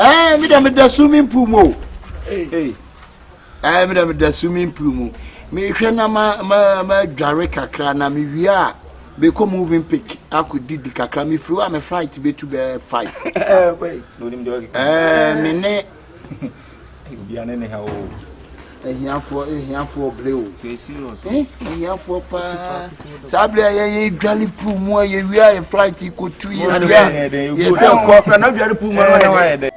Me dem the swimming pool mo. Me dem the swimming pool mo. Me hwe na ma dware kakra na me wi a be ko moving pick akodi di kakra me free am flight be to be 5. Wait, no nim do. Me ne Obi anene ha o. Ehiafo bleu. Okay, serious. Ehiafo pa. Sabre ye dwale pool mo ye wi a flight ko tu ye wi a. Ye se ko na dwale pool mo na wa ye.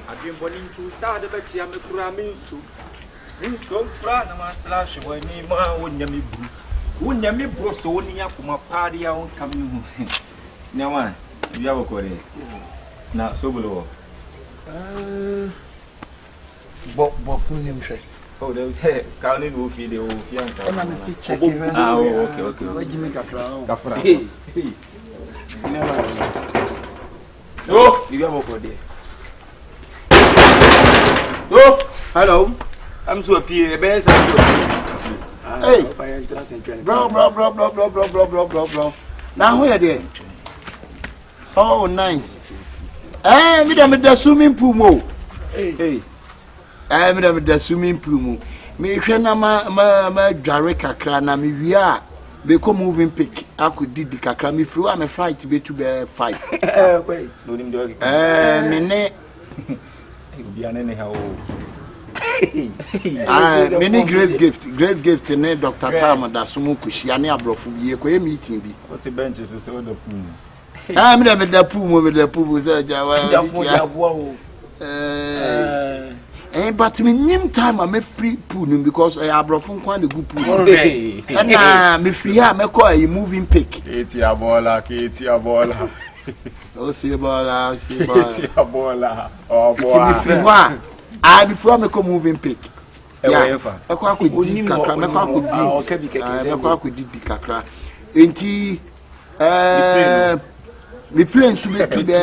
I've been to Sada Bachia Mekuraminsu. In so proud of my slash when me ma wouldn't me brew. Wouldn't me bro so near from a party I won't come you. Snawan, you have a correct. Now, so below. Oh, there was hair. Counting will feed the old young. Okay. Why you make a crown? Hey. So, you have a correct. Oh, hello. I'm so appear best. Hey, bro. Now where there? Oh, nice. Me dem the swimming pool mo. Hey. Me dem the swimming pool mo. Me hwe na ma dware kakra na me wi a be ko moving pick akodi di kakra me free am flight be to be 5. Wait, no nim do. Me ne Obi anene ha o. Many grace gift ne Dr. Tam da sumu kushia ne abrofo ye ko meeting bi. What the benches so the pool. Me dem the pool mo the pool say jawa. But me nim time I me free pool because I abrofo kwan the good pool. Na me free ha me call a moving pick. Ketia bola. Oh, see bola. Bola. Oh boy. Me free wa. Before me come moving pick. Yeah. I kwa ku di kakra, me kwa ku di. Okay, me kwa ku di kakra. Enti me plane should be to be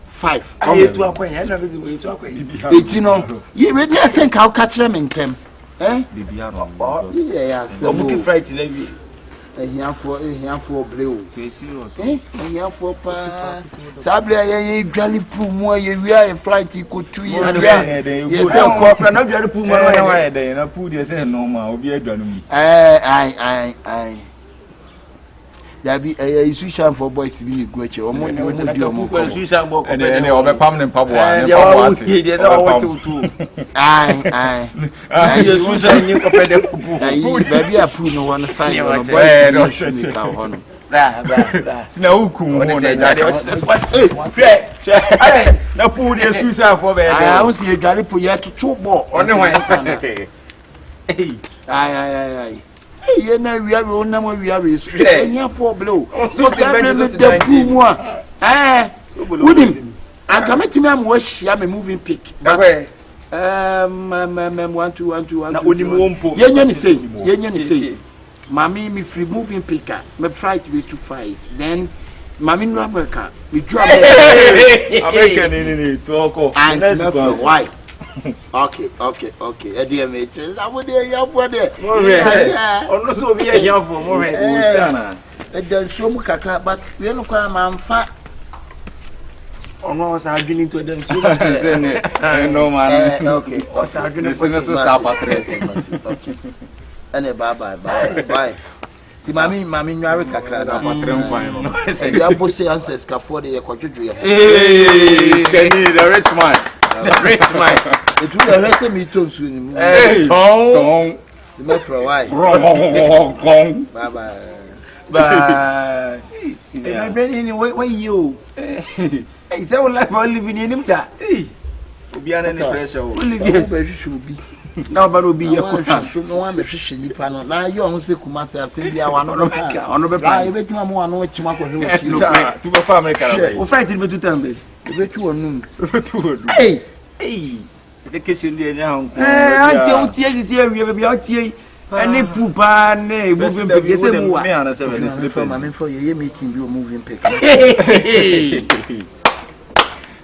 5. Aye to akwan, na be to akwan. Enti no. Ye we na sen ka catch them in tem. Bibia no. Yeah, so Omuki fright na bi. Ehiafo bleu. Okay, serious. Ehiafo pa. Sabre ye dwale pool mo ye wi a flight ko tu ye wi a. Ye se ko na dwale pool mo na wa ye den na pool dey say normal obi adwanu mu. Ai. Dabi isu for boys bi ni go eche omo di omo ko isu sham bo ko ene obepam ne mpaboa ne mpaboa ati dey na what to ai isu sham ni ko pede pupu ai baby apu no one side no boys no shoot ka ho no bra sina hukum ho na jade hwe na pool dey isu sham for be ai won see dwale po ye tutu bo one wan sana ai ye na wi a we na mo wi a we so ehiafo blow so sabre me da pu mu a wudim akametimi am wo hia me moving pick okay 1 2 na onimu wompo yenye ni say mami me free moving picker me flight way to 5 then mami no America me do America ni to and why okay edmh na wo dey ya for there ono so bi ya for mo re o sana dan so mu kakra but we no kwa manfa Ono sa adwini to dem so say no man okay o sa adwini so sa patriot okay ene bye si mami nware kakra na patriot kwan no ya bosse ancestors ka for the kwadwodwo ya skani the rich man it will have some meat on soon. Hey, the metro why? Bye. Where you? Hey, say what life I living in him that. Hey, Obi ana ni pressure o. Live should be. na ba no bi ye ko na so no wa me hwehwe nipa no na ye on se kuma se asembia wa no ono be pa ye betuma mo ano chima ko he tu ba fa America la o fight be tu tambe ye betu onum hey the question dey nya hon anti o tie sisi awie be bia o tie any pupa ne moving pick ye se mu wa me ana 7 is for man for ye meeting bi o moving pick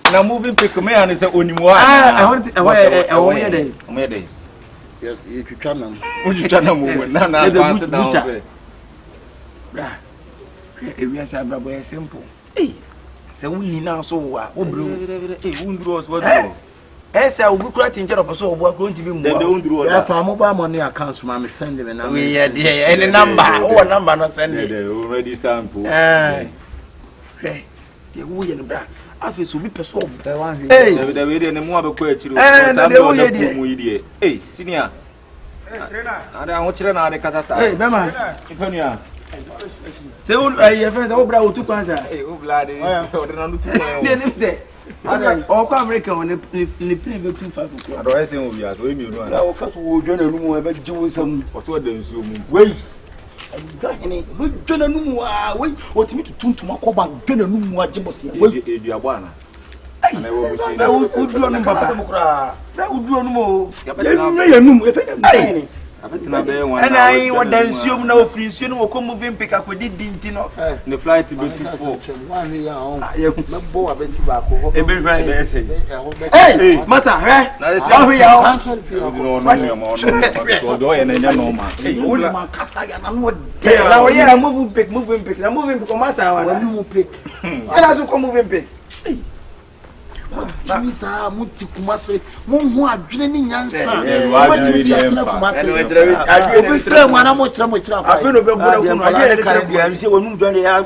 na moving pick me ana say onimu I want ye dey o me dey ye twitwa nam o twitwa nam wo na pass down bra ewia sa bra boy simple se wuni na so wa wo bro wunduro so do ese obi kura tinje no so obo akro ntibi mu de wunduro ya fa mobile money account ma me send me na we ye dey any number o number no send de already stamp hwe de wo ye no bra afi so bi peso de we de ne mu abekọ akiro sa do na mu yi de senior trainer ada ho kire na ade kasa sa bema ifania se o ye fe o bra o tu kwanza o bla de o de na tu kwa de nim se ada o kwa America on ne play be 25 ko ado ese o bia so e mi no na o ka so wo dwana nu mu e be ji wo nsam o so de nsuo mu wei dwane wo dwana nu mu wei o timi tutuntum akoba dwana nu mu age bosia wei eduabo ana ana wo busi na wo duro nu papa na wo duro nu mo ya num e fe ai abetina be wan ana ai wo dan nsuo mu na ofri nsuo nu wo ko moving pick akodi dinti no the flight be too full wan ya on me bo abeti ba ko ho e be right be say hey masa he na ho ya o no no do ye na nya no ma wo le ma kasa ya na no na wo ye moving pick na moving pick o masa wa na mu pick ana so ko moving pick Jimmy sa muti kumase mo hu adwene ni nyansa adwene ni kumase obi frɛ mo ana mo kyerɛ afi no be buna kunu aye kare dia mi se wonu dwan ya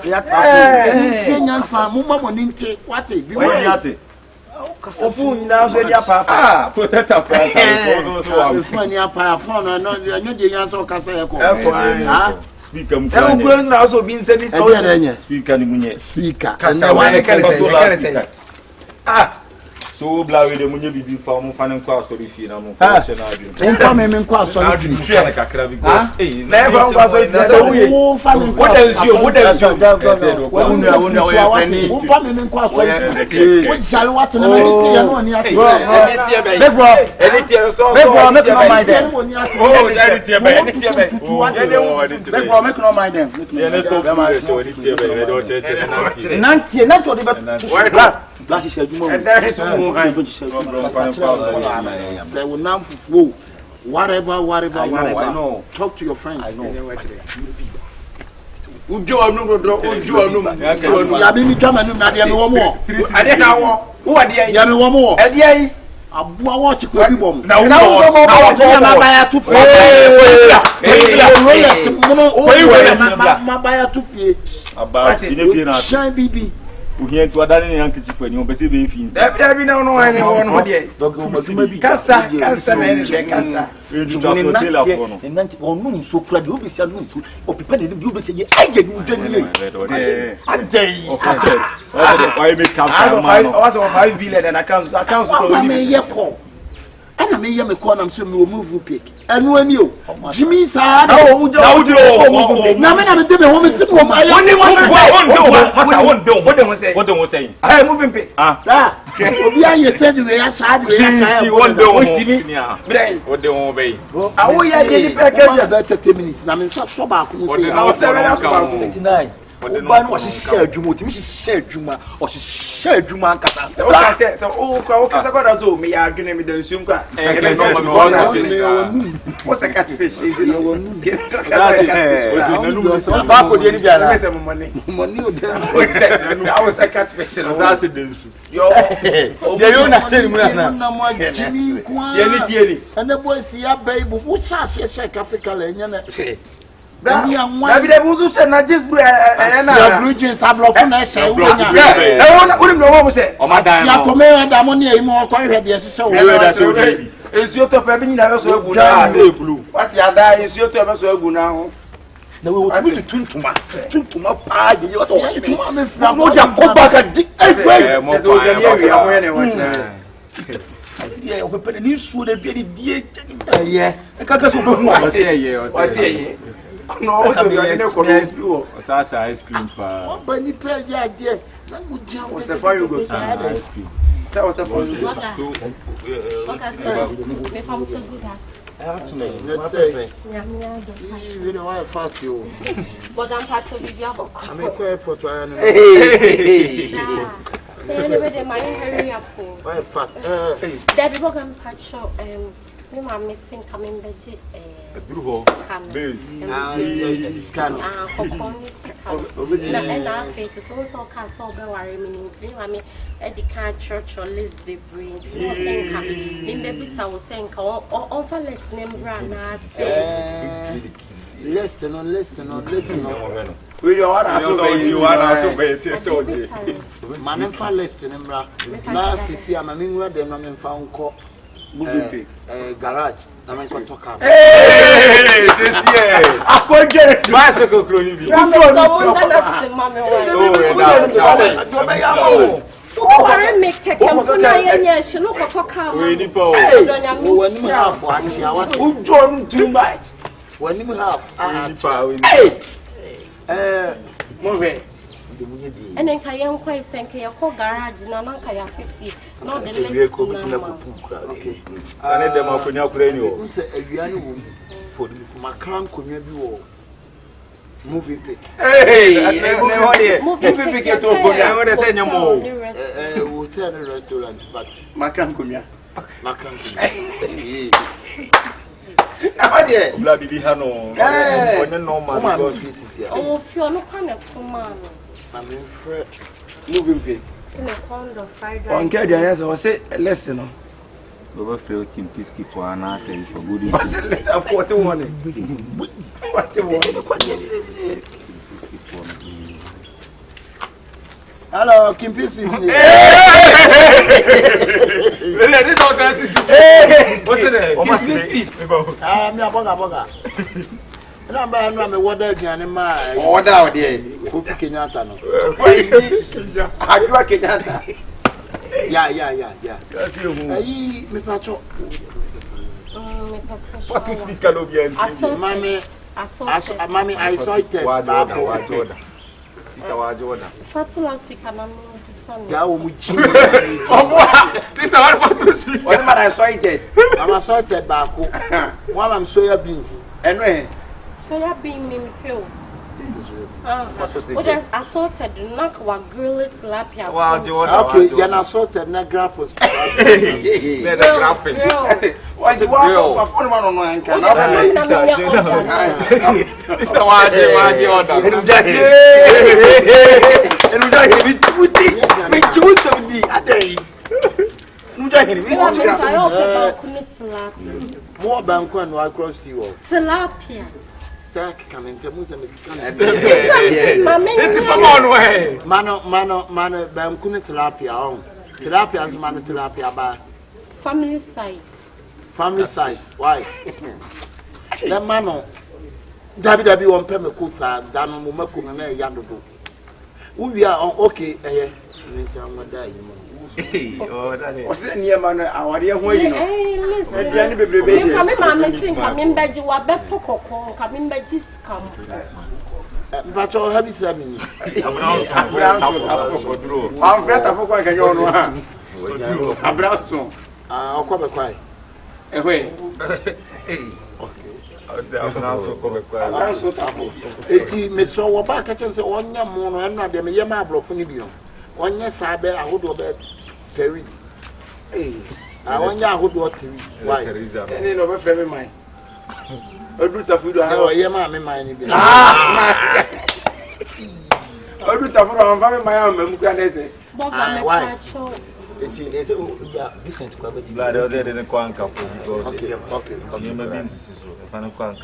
se nyansa mo ma mo ni nte wate bi mo yate ofu nyina so dia papa protector pa so so ni apa phone no nyo de nyansa o kasa ye ko speaker mu kan e go na so bi nse ni speaker ni munye speaker kasa wa e kare so bla we de munye bibi fa mo fa ne kwa asori fi na mo kwa she na adwin nko me nko asori fi hwe na kakra because na e fa nko asori fi na wo ye wo fa me nko wo dan sio wo fa me nko asori fi wo jale wat na me ti ya no ni ati bro so make no mind them oh edit make no mind them ye ne to be so edit ye be do che nanti o de be Black is a human. And that is more high. Say, we now fufu. Whatever. I know. Talk to your friends. I know. Ujo anum. Ya bi mi twama num na de me wo mo. Ade na wo. Wo ade yi. Ya me wo mo. Ade yi. Abua wo chi ko bi bom. Na wo ma ba ya tu fie. Ma ba ya tu fie. Aba ine fie na. Shine bibi. Uhie tu adane ne yankichi fani o bese be fi. Dabi na no ene wo no de. Kasa na ene de kasa. Jumuni hotel afọ no. Nanti onum so kura de obesi anum so opipa de bi obesi ye aye du dani ye. Adai. Why make cash man? Was 5 billion and accounts ko ni ye ko. Ana me ye me ko na so me move pick. Enu ani o. Jimmy sa na wo na me na me de me ho me sim wo ma. Won say. What do say? I moving pick. Obi aye said we ya sa de ya sa. What do obey? Awo ya de ni peke about 30 minutes na me so ba ko mo say. What do 79. Oba no hye adwuma otimi hye adwuma o hye adwuma nkasa o ka se o ka kwa da so me ya adwene me da nsum kwa o se catfish ba ko de ni bia na se money o de o se catfish no sa se de nsu yo yo na che ni mu na mo jimi kwa ye ni tie ni ene boy si ya bai bu wo sha she Africa la enya na David Ebuzu se na just na ya blue jeans ablofo na se wo nya woni no mo se o madan ya ko me da mo ne yi mo ko hwe de se se wo ensuo to fa bi nyina be so agu na se blue what ya da ensuo to be so agu na ho na we wo tuntuma pa ye yo to me fra no ja ko ba ka di mo pa Yeah, we put a new suit and be the yeah. I can't go I say yeah. No, I Sasa ice cream pa. But you pay yeah. That would jump. What's the fire you go to? Ice cream. That was the fire you So, I have to make. Let's say. You know why fast you. But I'm part of the job. I make quite for trying. Anyway, my hurry up. Why fast? Debbie Bogan Pacho and me, I'm missing coming veggie. Beautiful. Scan. And our face is also cast over meaning. I mean, at the car church or Lisbon Bridge. In the Bisa was saying, all for less name brand. Listen on. We don't Man and for listening, bra. Last see, I'm a mingle, then I'm found call garage. I'm going to talk. Hey, this year. Bicycle clothing. Make a too much. When you have, and then Kayan quite sank your garage, Nana Kaya 50, not the okay. And then I'm going to who said a young for my crown could be movie pick. Hey, movie pick to go. I want to say no more. Hotel restaurant, but Macron Kunya. Macron. Bloody Hano. Oh, if you're not kind of man. I'm in Fred. Moving pick. In a pound of fried rice. On Kadian, I say, listen. Overflow Kim Pisky for an answer for good. What's it? Let's have 41. What the one? Hello, Kim Peace business. This also what's it? I'm a boga. I'm a water animal. Order out there. Who picking out? Are you a Kenyatta? Yeah. That's you. Me pacho. What to speak Calobian? Mommy, I saw it. Fatula speak and I'm Sister, what to speak? What am I assaulted? I'm assaulted back. One I'm soya beans. Anyway, soya bean in pills. Assaulted, knock what grill it tilapia. Okay, you're not assaulted, not grapples. Why you want for phone man on one can Sister, why you order? And we choose some D a day. More bank and white cross to you. Tilapia. Stack coming to Muslim. Mano, Bamcuna tilapia on. Tilapia and man tilapia by family size. Family size. Why? That mano. David won't pay me cook, sir. Dan Mumakum and a yard. We are on okay. Miss Amada. What's the near man? Our dear way. Coming back, you are better cocoa, coming back, just come. But all have it 7. I'm afraid of what can you know. Abrazo. I'll come quiet. Away. Miss Wabaka can say 1 year more and not the Yamabro for Nibio. 1 year Sabe, I would do bed. Terry. I want you to do it. Why? Any over family mine. A root of food. Oh, yeah, mammy, mine. Ah, a root of food. I'm family my own. Why? Vicent Kwabet didn't quank up. Okay.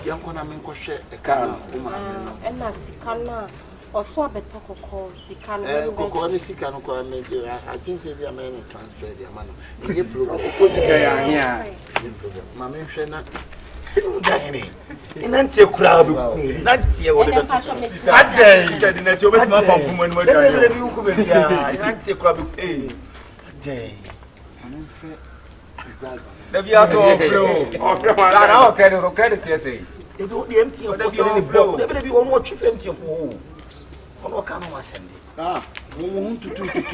Young one, I'm in crochet a car. And that's Sikana. Or swap a taco calls, the can go. I think they are many transfer their money. Mammy, not. Nancy crowd. Nancy, what did that day? That you're better from when we're Nancy crowd. Day. The Bias of credit, yes. They don't empty of the flow. They will be one more chief empty of who. On what kind of Sunday? Ah, we want to do it.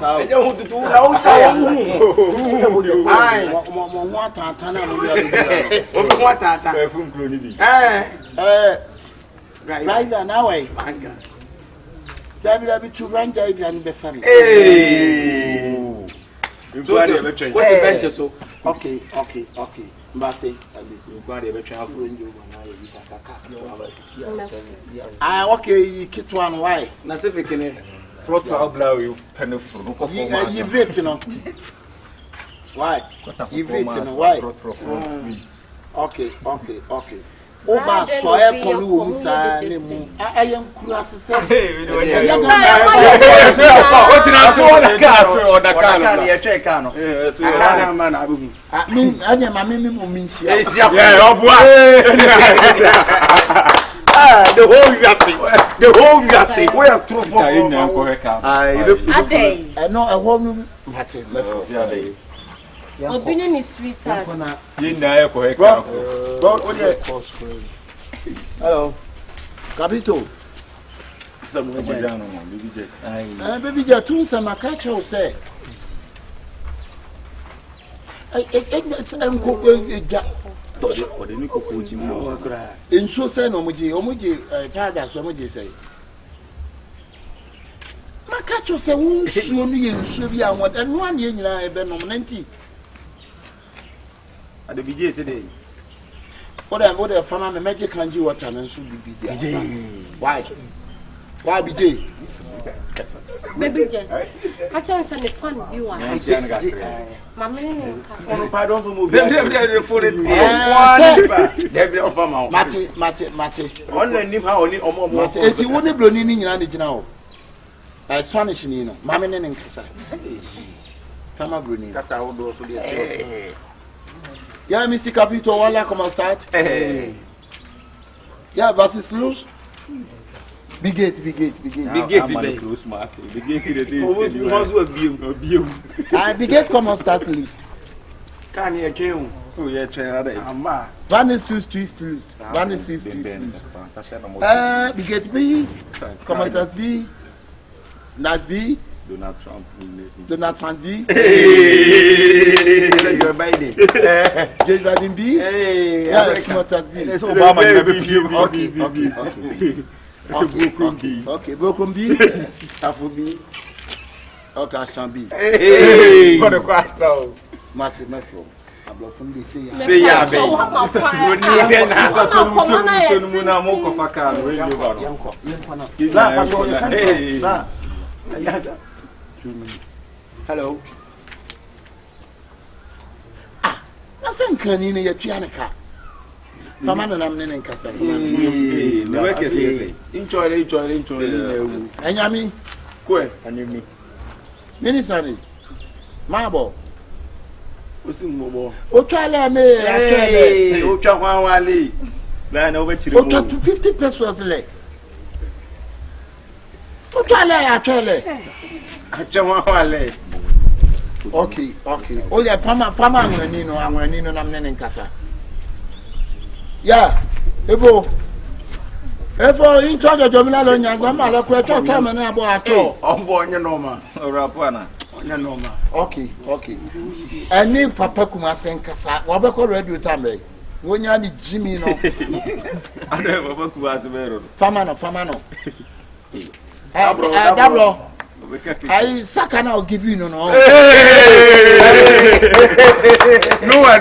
I don't want to do Driver now, WW2 grand driver and the family. So, okay. But you got a travel. Okay, kit one wife. Nacific in it. Throttle blow you, penny for you vet, you know. Why? You vet, you know why? Okay. Oba soya kolu musa ne mu ayam kura sese what in a so on the car ye check no man abu mi anya mama mi mo mi sia yeah obua the whole you are saying we are true for no a whole mate me Opinion is sweetheart. Hello. Capito. Baby Jatun Samakacho say. In so say no muji paradise muji say. Makacho say won suo no ye nsuo bi an won eno an ye nyina e be no 90. At the BJ today. What I found magic kanji water and so be there. Why BJ? Baby J. I chance and the fun you are. Mamma, pardon for moving. Mate. Only knew how only more. If you want to blow in now. Spanish, you know, Mamma and Casa. Come on, Bruni. That's how do for the. Yeah, Mr. Capito, one like come start. Yeah, versus loose. Big gate. Big gate come on start loose. Can you kill? Oh, yeah, train. One is two. One is 6 2. Big gate B. Commentators B. Not B. Donald Trump B. Joe Biden. Joe Biden B. Yeah, commentators B. Obama Okay, broken B. Tafu B. Okay, Ashtown B. Hey, for the question. Martin Metro. I'm from the say ya be. Hello. That's an canine ya Chianica. Famana nam nene kasa. The work is enjoy. And yami, Kwe, and you me. Minisani, Marble. Usimbo. Ochale me, Ochawali. Line over to 50 pesos le. Ochale. Achawale. Okay. Oh yeah, Pama Anwanino nam nene kasa. Yeah, Evo, in charge of Jomila Nyagama, la Quato, Tom and Abo Ato. On board your norma, or Rapana. Okay. And name Papa Kumasen Casa, Wabako Radio Tame. When you need Jimmy, no. I never was a mirror. Famano. Dablo. I Sakana will give you no. No, I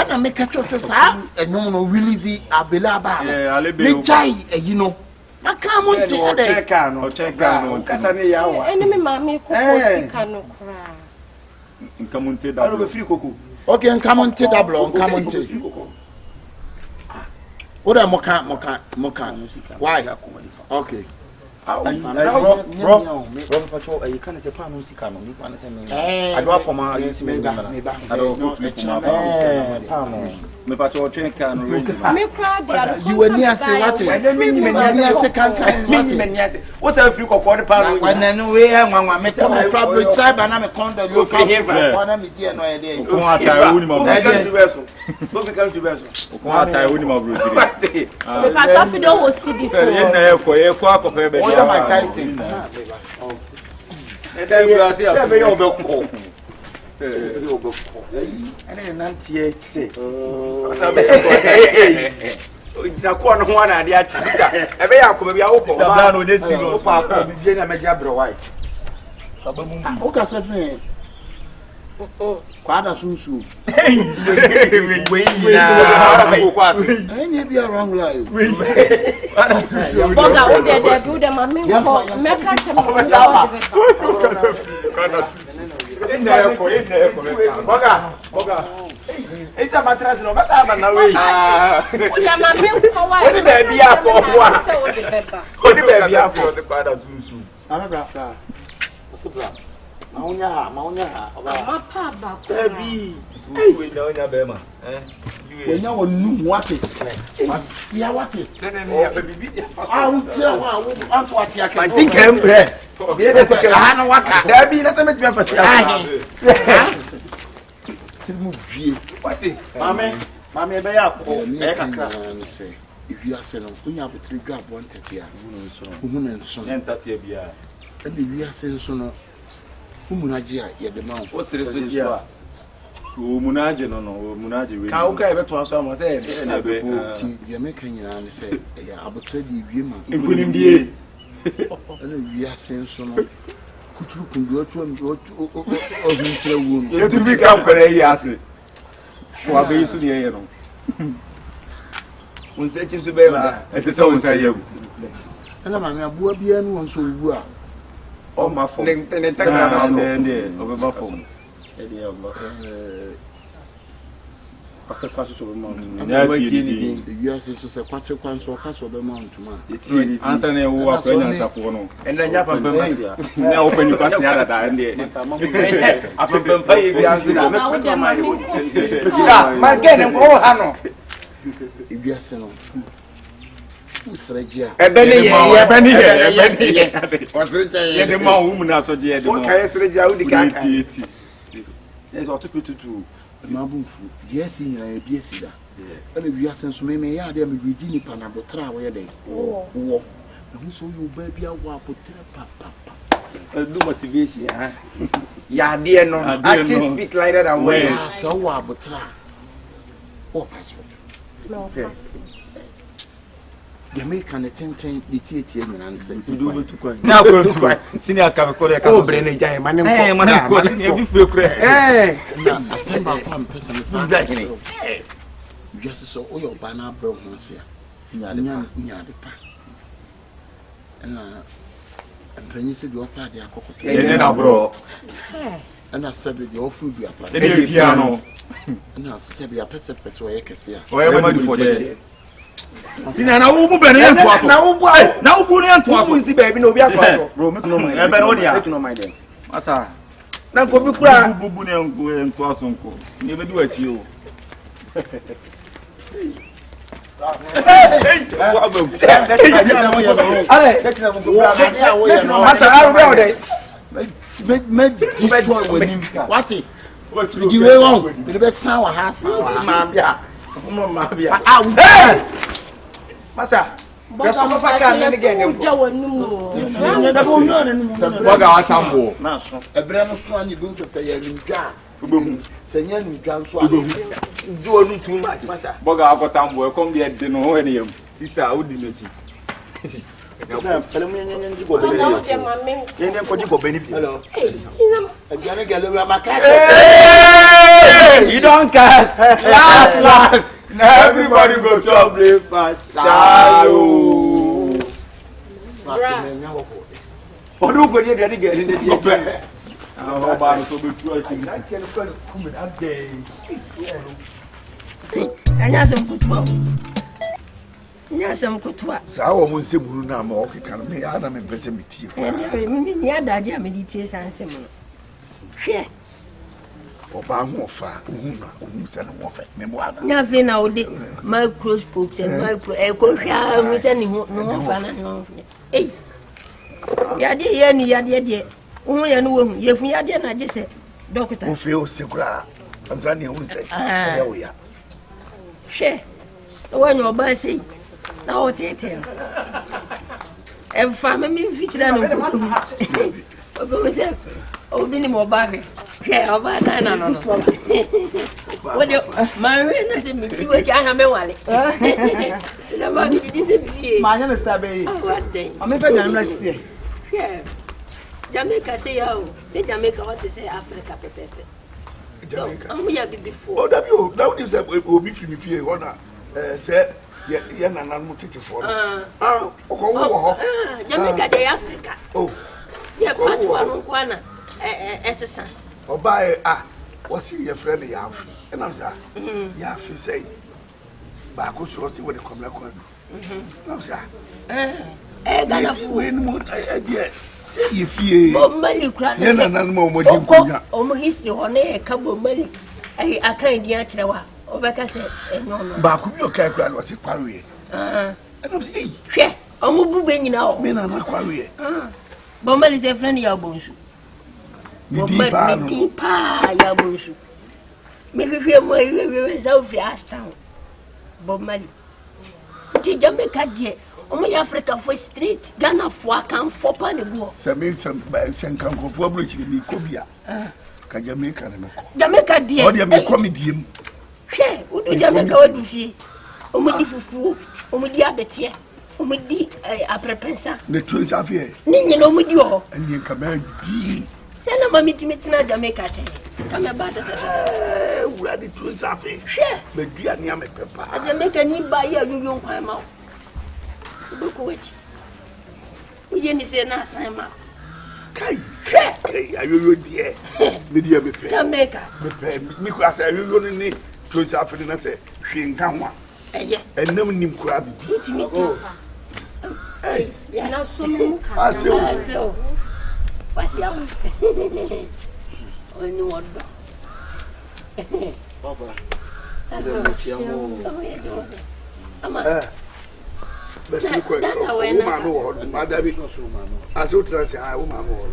don't make a choice. And no, really, Abelaba. You know. I can't check on Casania. Enemy, mammy, cano cry. Come on, take that free cocoa. Okay, and come on, take Dablo, come on, take. What a mocha. Why? Okay. bro, patrol, you can't say pan Sikano, you can't say me. I do up on my me patrol train can you were near say what? I don't mean near second kind. What's a few quarter pound? When I know where I'm make a problem tribe and I'm a contact you for here. One me dear no idea. Come to vessel. Come to vessel. What I wouldn't have brought. Because I don't see this. My Tyson. And then you are saying, I didn't say. It's a corner one and the actual. I may have come be out for the this single papa, begin a major white. Okay, sir. Quite a soon. Maybe a wrong life. It's a mattress, no matter how we know your bema. We know what it see what it. I think I'm bread. I know what there be nothing to what's it? Mammy, may I say if you are saying, we have a 3 grab 130 and son and 30 and if you are saying sooner, Munagia, yet the mount. What's it? Munaji, no, Munaji. How can I to answer myself? The American and say, I will trade you, it wouldn't be. And we are saying sooner. Could you go to him? Go to room. You to become yes. For a base in the air. When such is a baby, it is always I am. And I'm a boy beyond one so well. Oh, my phone, and over my phone. After classes of a morning, yes, it's a quarter quants or castle of a mountain to man. It's answering a war and then Yapa now open your pass the other and my get him all Hano. If you are saying, who's Regia? A Benny, was it the more woman as a dear? What can I say? There's what to put to do. Mabufu, yes, in a biesida. And if you are saying so, maybe I am reading Panabotra where they war. And who saw you, baby, I will put papa. Do motivation, yeah, dear, no, I should speak like that and way. So, Wabotra. Oh, no. Jamaican attending the theatre and say, you do it to quite. Now, go to quite. Senior Akabenezer, oh, Brennan, my name, my cousin, every few crack. Eh, I send my one person, just so all your banner broke once here. And when you said your party, I cooked it, bro. And I said, your food be a piano. And I said, be a person, where I can see. Whatever you for the Sina na ubu bene ento na ubu na ubu ne ento aso si baby no bi ato bro make no mind e bere odia make no mind asa na ko bi kura ubu ne ento aso nko ne be di wachi o asa aru be ode me destroy when him what it you we won the best sound wa house ma bia mama bia masa That's what I can't again. Waga wasambo. Na so. Ebere no so ani bi nse say ya nja. Obohu. Say nya nja nso a. Do onu too much masa. Waga akotambo e come be de no ho ene yam. Sister odi mechi. Na pele mu nya nji go be ni. Nya ko ji go be ni bi. Hello. Ebiane gele ura makaka. You don't cast. Last. Now everybody go to breakfast. Shallow. Odu go dey ready get in the day. Ah, ba so be true thing. Na tie no kwa come that day. Anya some good. Nyasam kutua. Saa wo mo nsem hunu na ma okeka no me ya na me pese metie. Me ni adade a meditate sansem no. Hwe. Oba ho fa uhunu ohunu se no wo fa me mo ana. Nya fe na ode microscopes and micro ko hwa mu se ni ho no fa na no. Eh. Ya de ni ya de. Wo ya no wo ye fu ya de na je se doctor. Wo fe o sekura. Anzani hu se. Ya wo ya. Hwe. Wo nyo ba sei. Na o tete. E fa me mfitira no ko. Obo se obi ni mo ba hwe. Hwe oba na no. Wo de manwe na se mi ti wo cha ha me wale. Na ba mi di se bi. Ma nya na sta be. O me fa nya na tie. Hwe. Jamaica se ya o. Se Jamaica what say Africa pepepe. Jamaica. Amu ya bi before. Oh, that you now you say obi fi mi fie ho na say ye nana no tete fo no. O ko wo ho. Jamaica de Africa. Oh. Ye patwa no kwana esesa. Oba what's your friend Yafi? And I'm saying, Yafi say, Baku should see what the come like. No, sir. Gana fu. Dear, say you fear. Mali cry. Yes, and no more. History on a cabo Mali. I can't dear Chilawa. Obaka said, no. Baku, your car was a quarry. And I'm saying, share. Omu ben now. Men are not quarry. Bombali is a friend of Bonsu. Me pa ya bonsu. Me hwehwe mo hwehwe za ofri Ashtown. Bob Mali. Ti Jamaica de. Omo ya Africa for street. Ghana for kan for pa ne go. Se me sem kan ko for bridge ni ko bia. Ka Jamaica ne ko. Jamaica de. O de me ko me diem. Hwe, udu Jamaica wadu fie. Omo di fufu, omo di abete. Omo di aprepensa. Ne twins afie. Ni nyina omo di ho. Ani ka me di. Sena mami timetina Jamaica che. Kama bada. Ura di twins afie. Hwe. Me dua ni ame pepa. Jamaica ni ba ya yuyu nkwan ma. Buku wechi. Uye ni se na asan ma. Kai, ayoyo die. Me die me pe. Jamaica. Me pe. Mi ko asa ayoyo ni twins afie na se hwe nka ho a. Eye. Enam nim kura bi. Timiti. Hey, ya na so mu ka. Aso. What's up? Only one. Papa. Ama. Besi ko. Uma no ho, madabi. Aso transi ha, uma no ho.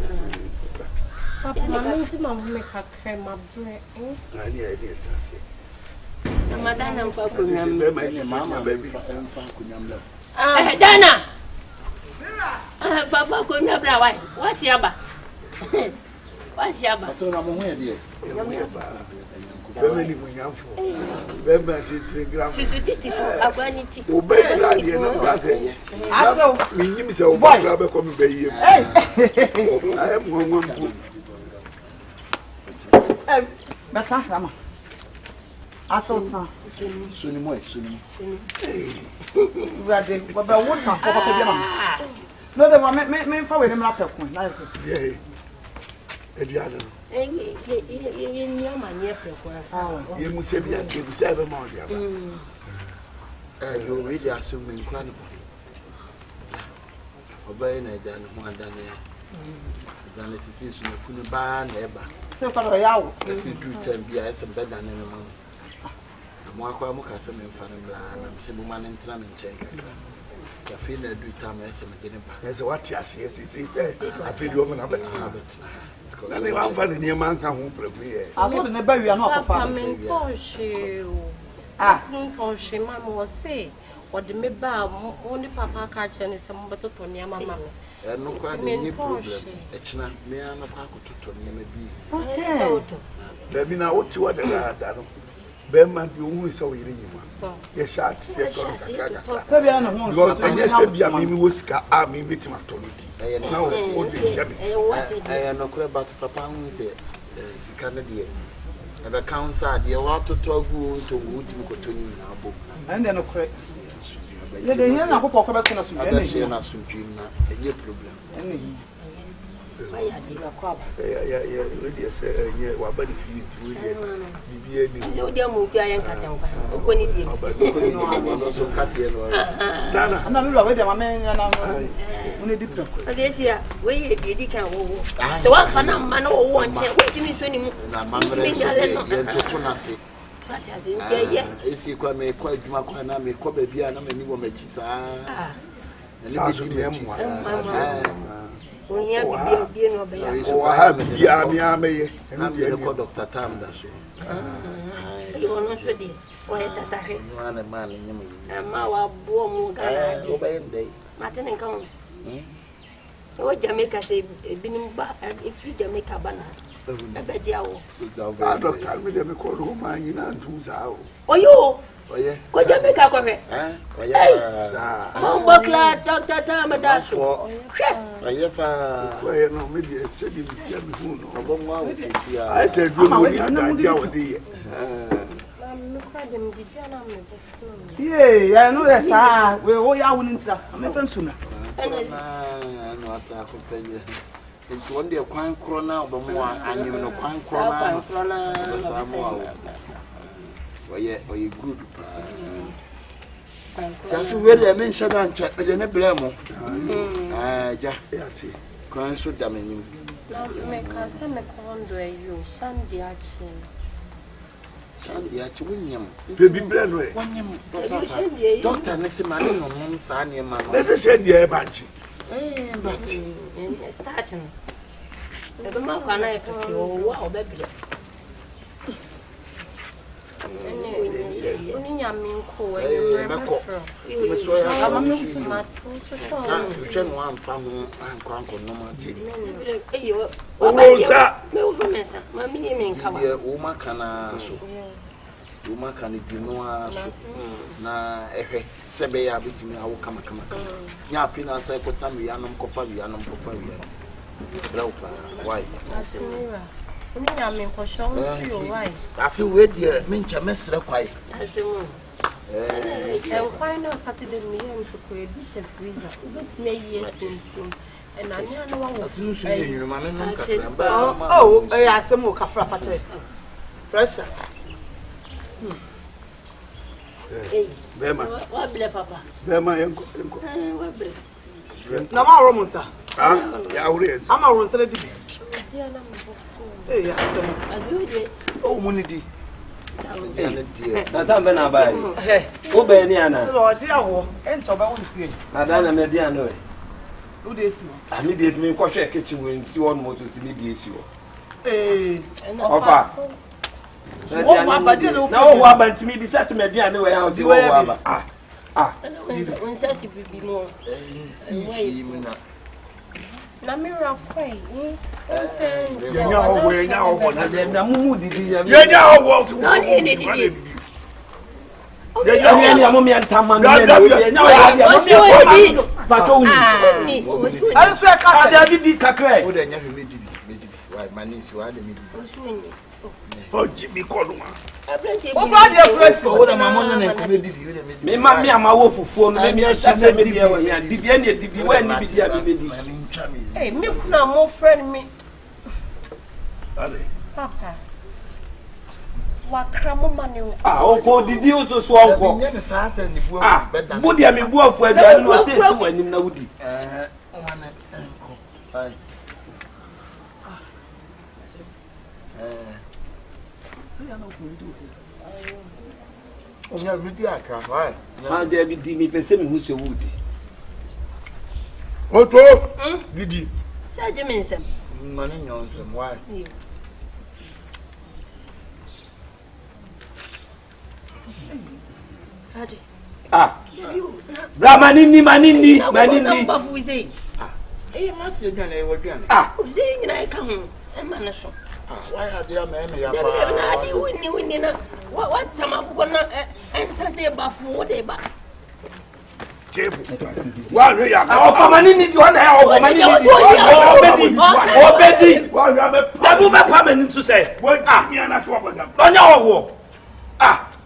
Papa, mami ti ma me ka crema bre. Ani ai transi. Madana mfa kunyam. Mama baby. Mfa kunyam la. Dana. Papa kunyam bra why? What's yaba? What's yaba? So na mo ho e de. Bebe ni munyamfo. Bebe ti gram. Susutiti fo agbaniti. O be bra de no bra de. Aso. Mi nyim se o bra be ko mi be yie. Ai mo mpo. Bata sama. Aso ta. Suni mo. Brade, baba won kan ko ko be ma. No de me fa we ni mra pekun. Na yeso. Yeah. Ediano. Ye ni amanye prekwansa. Ye mu se bia, ye mu se be ma o dia ba. Yo we dey assume me nkura ne. Obaye na ja ne ho adane. Dan sisi su ne funu ba na eba. Se ko do yawo. Esi du tem bia ese be dan ne mo. Mo akwa mo ka se me mfa ne bla na se bu ma ne ntra me nchen kakra. Ya fi na du tam ese me de ne ba. Ese what ase ese afi do mo na betina. Na ne wa mfa ne ne ma nka ho prebu ye. Aso de ne ba wi na Papa, okofa. me Porsche. Porsche mama was say what the me ba only papa catch and some better to near my mama. No kwa ni problem. Echina me an kwa kutoto ne me bi. Okay. So Da bi na oti wa da no. Be ma bi hu se o yire nyima. Ye shat ye so kaka. Se bia na ho Go enye se bia mi wosika a mi metima toniti. Na o de jami. No kwa but papa hu se sika ne de. Ebe council de wa toto agu to wuti mi kotoni na abo. Ande no kre. Le de yen na ko ko be so na su. Ebe se na su na enye problem. we say yeah, wa ba the feed we bibie ni. So dem o bia yan kata nkwa. Okoni die. No so cut here no. Nana. Na me we dem amen na una di pro. Adesia, we di kan wo. So wa fa na ma na wo nche, wo timi so ni mu. Na mamre ye toto na se. Fati ase nche ye. Esi kwa me kwa adwuma kwa na me kwa baabi a na me ni wo machi saa. Sa so me mu. Onya bibie no be ya. O ha bia mi ameye. Am ye ko Dr. Tam da so. Yo no so di. O eta ta he. Wana man nyem yi. Ama wa bo mu ga O ba yende. Mate ne kan. O Jamaica say binim ba if you Jamaica bana. Ebe dia wo. Sa doctor me dem ko ro ma nyi na ntu za o. Oyo. Oye. Ko Jamaica ko he. Oye. Bokla Dr. Tam da so. Oye fa. Oye no me dey say di bisia me hu no. Obo mo awo se sia. I said do no ni adaja wo dey. Yeah, I know that sir. We all ya winning tra. Me fen suna. No asa ko peye. Nti wonde kwan kro na obo mo anyem no kwan kro na. Sa mo awo. Oye good pa. Just we dey men shada nche e ne blame. Ja. Kwan so da menyim. Na me ka se me kondo e yo Sunday achi. Sunday achi wunyam. Baby blend we. Wunyam. Doctor ne se mane no no sa ne ma no. Let's say the banchi. But starting. Ebe ma kwa na e peke o wa obebi. Oninya minko e meko. Me so ya ama me smart so chen wan fam an ko no ma ti. Eyo. O sa. Me wo mensa. Ma mi ye men kawa. Ye wo maka na so. Wo maka ni di no aso. Na ehwe sebe ya bitimi awo kama. Nya afi na sai ko tam ya nom ko fa ya. Isra upa. Why? Asimira. Oninya minko show you why? Afi we die mencha mesra kwai. Asimu. Kwai na Saturday me am to ko bishop freezer. Ubetime yes in. And I know one was Asu ye nyuru ma me nom kakra. Oh, asemu ka fra fa che. Pressure. Hey. Bema. Wa bile papa. Bema yenko. Wa bile. Na ma ro mu sa. Ya ures. Ama ro sere di. dia na me. Asemu. Azude. O munidi. Ya ne die. Na tambe na bai. Wo be ni ana. So di awo, ento ba won sie. Na da na me bia no e. Who dey see? Ami dey me ko hwe kitchen we nsi won mo to si me dey si wo. Wo Ofa. wa ba di no. Na wo wa ba ntimi bi sat me bia no we house wo wa ba. Unsa si bibi mo. Na mira kwai. Nya owo Na mumu didi ya. nya owo. No ni didi. Ya ni amomi antama ni na we nya ya mo pato Ni osuoni. Ari so e ka se. ada didi kakra. O de nya me dibi. Why manisi wa de me dibi. Osuoni. O jibi ko no ma. Abrante O bra dey press. O de mama no na ko me dibi, we de me dibi. Me ma me amawo fufuo no me se me dia wa ya dibi e ne dibi wa ni bi dia bi di. Hey, me kuna mo friend me. Ale. Papa. Wakra mo mane o. O ko didi o to so onko. Nya ne sa sa ni buo beda. Bu dia me buafo aduane no se si wanim na wudi. Wana enko. Ai. Onya bidi aka, why? Ma dia bi di mi pese mi hu se wudi. Oto. Didi. Sa je mensem. Mane nyonse, why? Haji. Bra manini. Ba fu sei. Mas ye gane e wadwane. O sei nyina e ka ho. E ma na so. Why are there me ya Dem na di wini na. Wa tama ko na ensa se ba fu de ba. Chefu. Wa no ya. O fa manini di ona ya o manini di. Obedi. Wa ya me. Dabu be pa mani to say. Wa ni ana so oboda. Onya owo.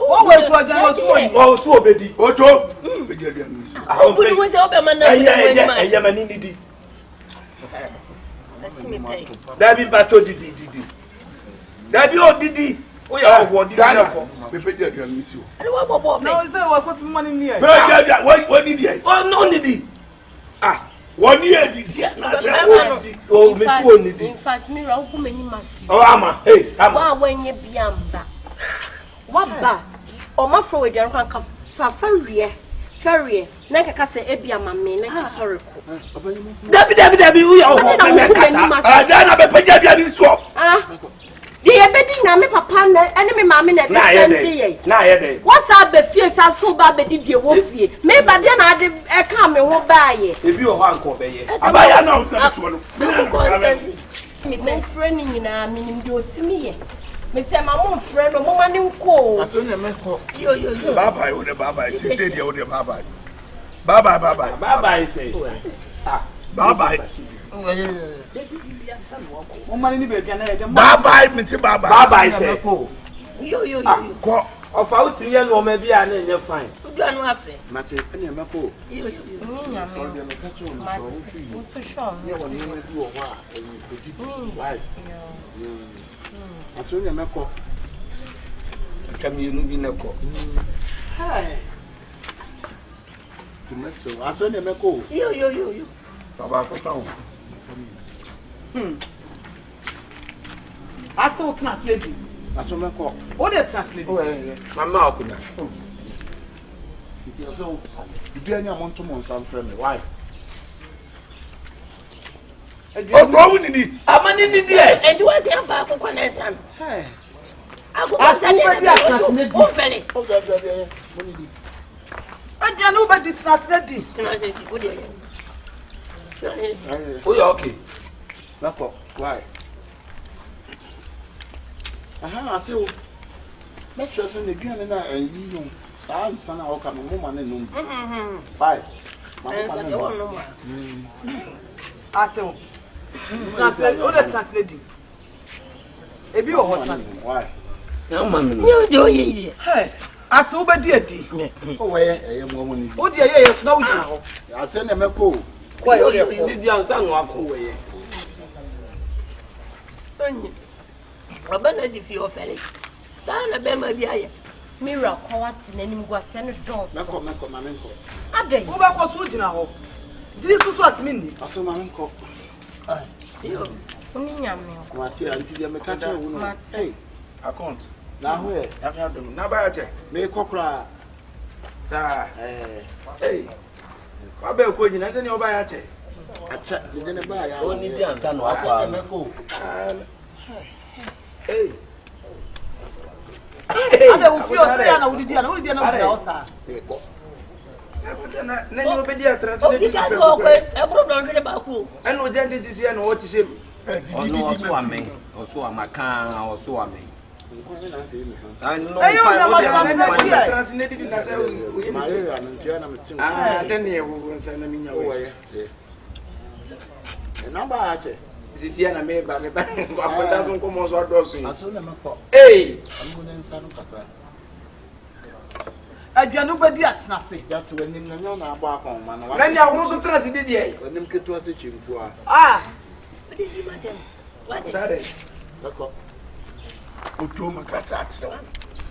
Wo we ko je mo suoni. O so obedi. Oto. Be dia dia no. O bu ni mo se o be man na. Eya manini di. Dabi bacho didi. Dabi o didi. O ya wo didi na ko. Me peje aduan mi si o. And what bobo? No, say what was money near? Peje aduan, what didi e? Oh no didi. Ah, Wọ́n ní èdìdí ẹ̀ náà ṣe o mi tí o ní di. In fact, mi ra ogun me ni masi. Oh ama, hey, ama. Wa wenye bi amba. Wa ba. O ma fro we dan kan ka farie. Na ka say e bi ama me na ka sorry ko. Dabi we ya o me kasa. Ah, dan na be peje aduan ni so. Ah. Di e be di na me papa na ene me ma me na send ye. Na ye dey. What's up be fie sa so ba be di wo fie. Me ba de na ade e ka me ho ba ye. Ebi o ho anko be ye. Abaya na o na so no. Me me friend ni na me nim de otimi ye. Me say ma mo friend no mo ma ni nko. Aso na me ko. Yo. Bye o de bye. Say dey o de bye. Bye say. Ah. Bye. Money ni baby na e dem. Bye, me say bye. Bye say. Yo. Ko. Of out here no me bia na enye fine. Do anu afe. Mate, ene me ko. Yo. Ni nya me. Ma so sure. Ye won ni me du o ho a, e ko di. Why? Aso na me ko. Kami nu bi na ko. Hey. Tumeso. Aso na me ko. Yo. Baba ko tawo. Aso translate. Aso me ko. What they translate? Mama okunya. Ti aso. Ibi anya mo nto mo nsam frɛ me. Why? O to wu ni di. Amani didi e. And you was here for akoko na nsan. Hey. Akoko sa ni o fele. O ga ga mo ni di. Aduan no be di translate. Translate go there. O ya okay. Nako. Why? Aha, aso. Me sure say the gun na enyi no. Saa nsana o ka mo ma na num. Bye. And so no more. Aso. Translate. What they translate? Ebi o hot translate. Why? Na mama mi. Yo ye. Hey. Aso be di. O we eye mo ni. O di ye so na wo gina ho. Ase na me ko. Kwa yo. Didi ansa no ako. We ye. Onye. Abana si fi o fele. Sana be ma bi aye. Mira kwati na nim gwa se no don. Me ko ma me ko. Adai. Wo ba ko so gina ho. Di so asimi ni. Aso ma me ko. Yo. Oni nya me. Kwa ti anti dia me ka che wo no. Hey, Account. na ho e. Ya dum. Na ba ya che. Me ko kra. Sa. Hey. Wa be ko nyina se ni o ba ya che. Acha, de ne ba ya. O ni di ansa no Ase ako. me ko. Hey. Ade wo fi o se ya na wo di na wo gina ho sa. Na ni o be di atranslate O ki ka so ko e bro don hwe ba ku. Eno o jende di se na o ti se. Ono Oso amen. Oso amakan, oso amen. Hey, yo, na ma translate di na se o. Ma ye ya ntia na me tin. Ah, den ye wo nsa na minya O wo. we. E na ba ache. Sisi ya na me ba akwata so nkomo so adoso yi. Aso na me ko. Eh, Amu ne nsa no kakra. Aduan no be di atna se. Ja to anim na nya na agba akon ma na wa. na nya wo so translate di e. Anim ketu ase chimfu a. Ah. Di matem. What? Dare. Dako. Oto makata akse.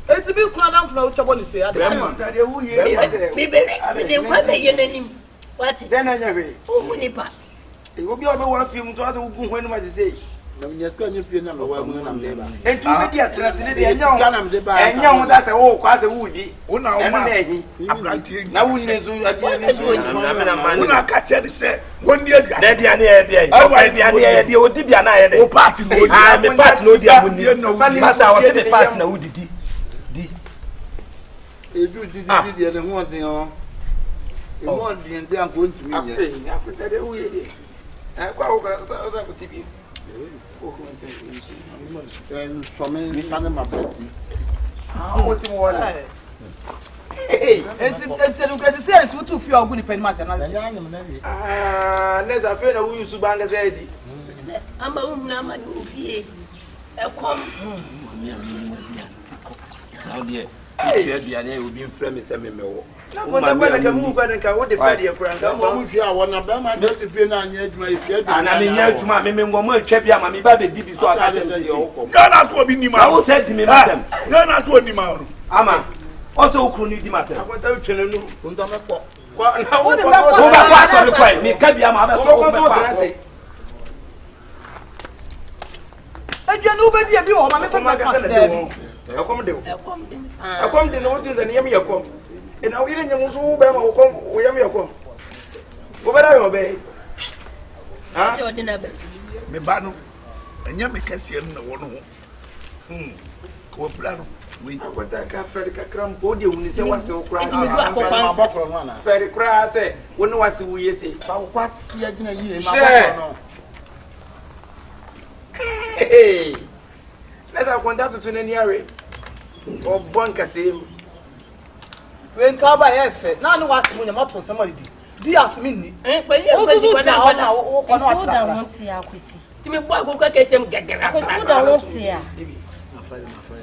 Eti bi kura na mfuna uchobo ni se ade. Dare wo ye. Me be de kwa me ye nanim. What? Den na nya we. O mu nipa. E wo bi o be wa fi mu to ase wo gun hwenu ma se. Na me nyaka nya fie na me wa mu na me ba. Entu be di translate di enya wo. Kana me de ba. Enya wo da se wo kwa se wo di. Una o Eno ma. na ehi. Abrantie. Na wo ne zo adi ne zo. Na man. Una ka che ni se. Woni adua. Da dia ne ye dia. Awa dia ne ye dia. O di bia na ye dia. O party no. Ah, me part no dia munni. Masa wo se me part na wo didi. Edu didi ne ho den o. E ho den de anko ntumi nye. Ah, akwata de wo ye dia. Ah, kwa wo ka sa ko tibi. O ko se nso. En so me fane ma ba. Ah, o ti mo wala. Eti lu gadi se tu fi ogun ni pen ma se na. Nya nya na wi. Ah, neza fe na wo yusu banga se di. Amba na ma du fie. E kom. Na die. Ti aduane obi mfrɛ me sɛ me mewo. What the Friday crank? I'm sure I want to be my dirty fin and yet my fear. And I mean, to my memory, one champion, my baby, did so I can say, that's what we need. I will say to me, madam, no, that's what you are. Ama, also, could you matter? I want to tell you, what about me? Can be a mother. I don't know where you are. I'm from my cousin. I come to know things and hear me a come. And now we didn't so bad or come, we have your come. What I obey? Ah, me bano, and you make a question no one. Go plan. We want a cafe, a cram body when you say what's so crazy. Very crazy. When was we say? How pass the year? Hey, let us want that to any area. Or bunker same. When Kaba F, none was when I'm up for somebody. Dias Mini. But you want to see our quissy. To me, what will get him get up? I won't see her.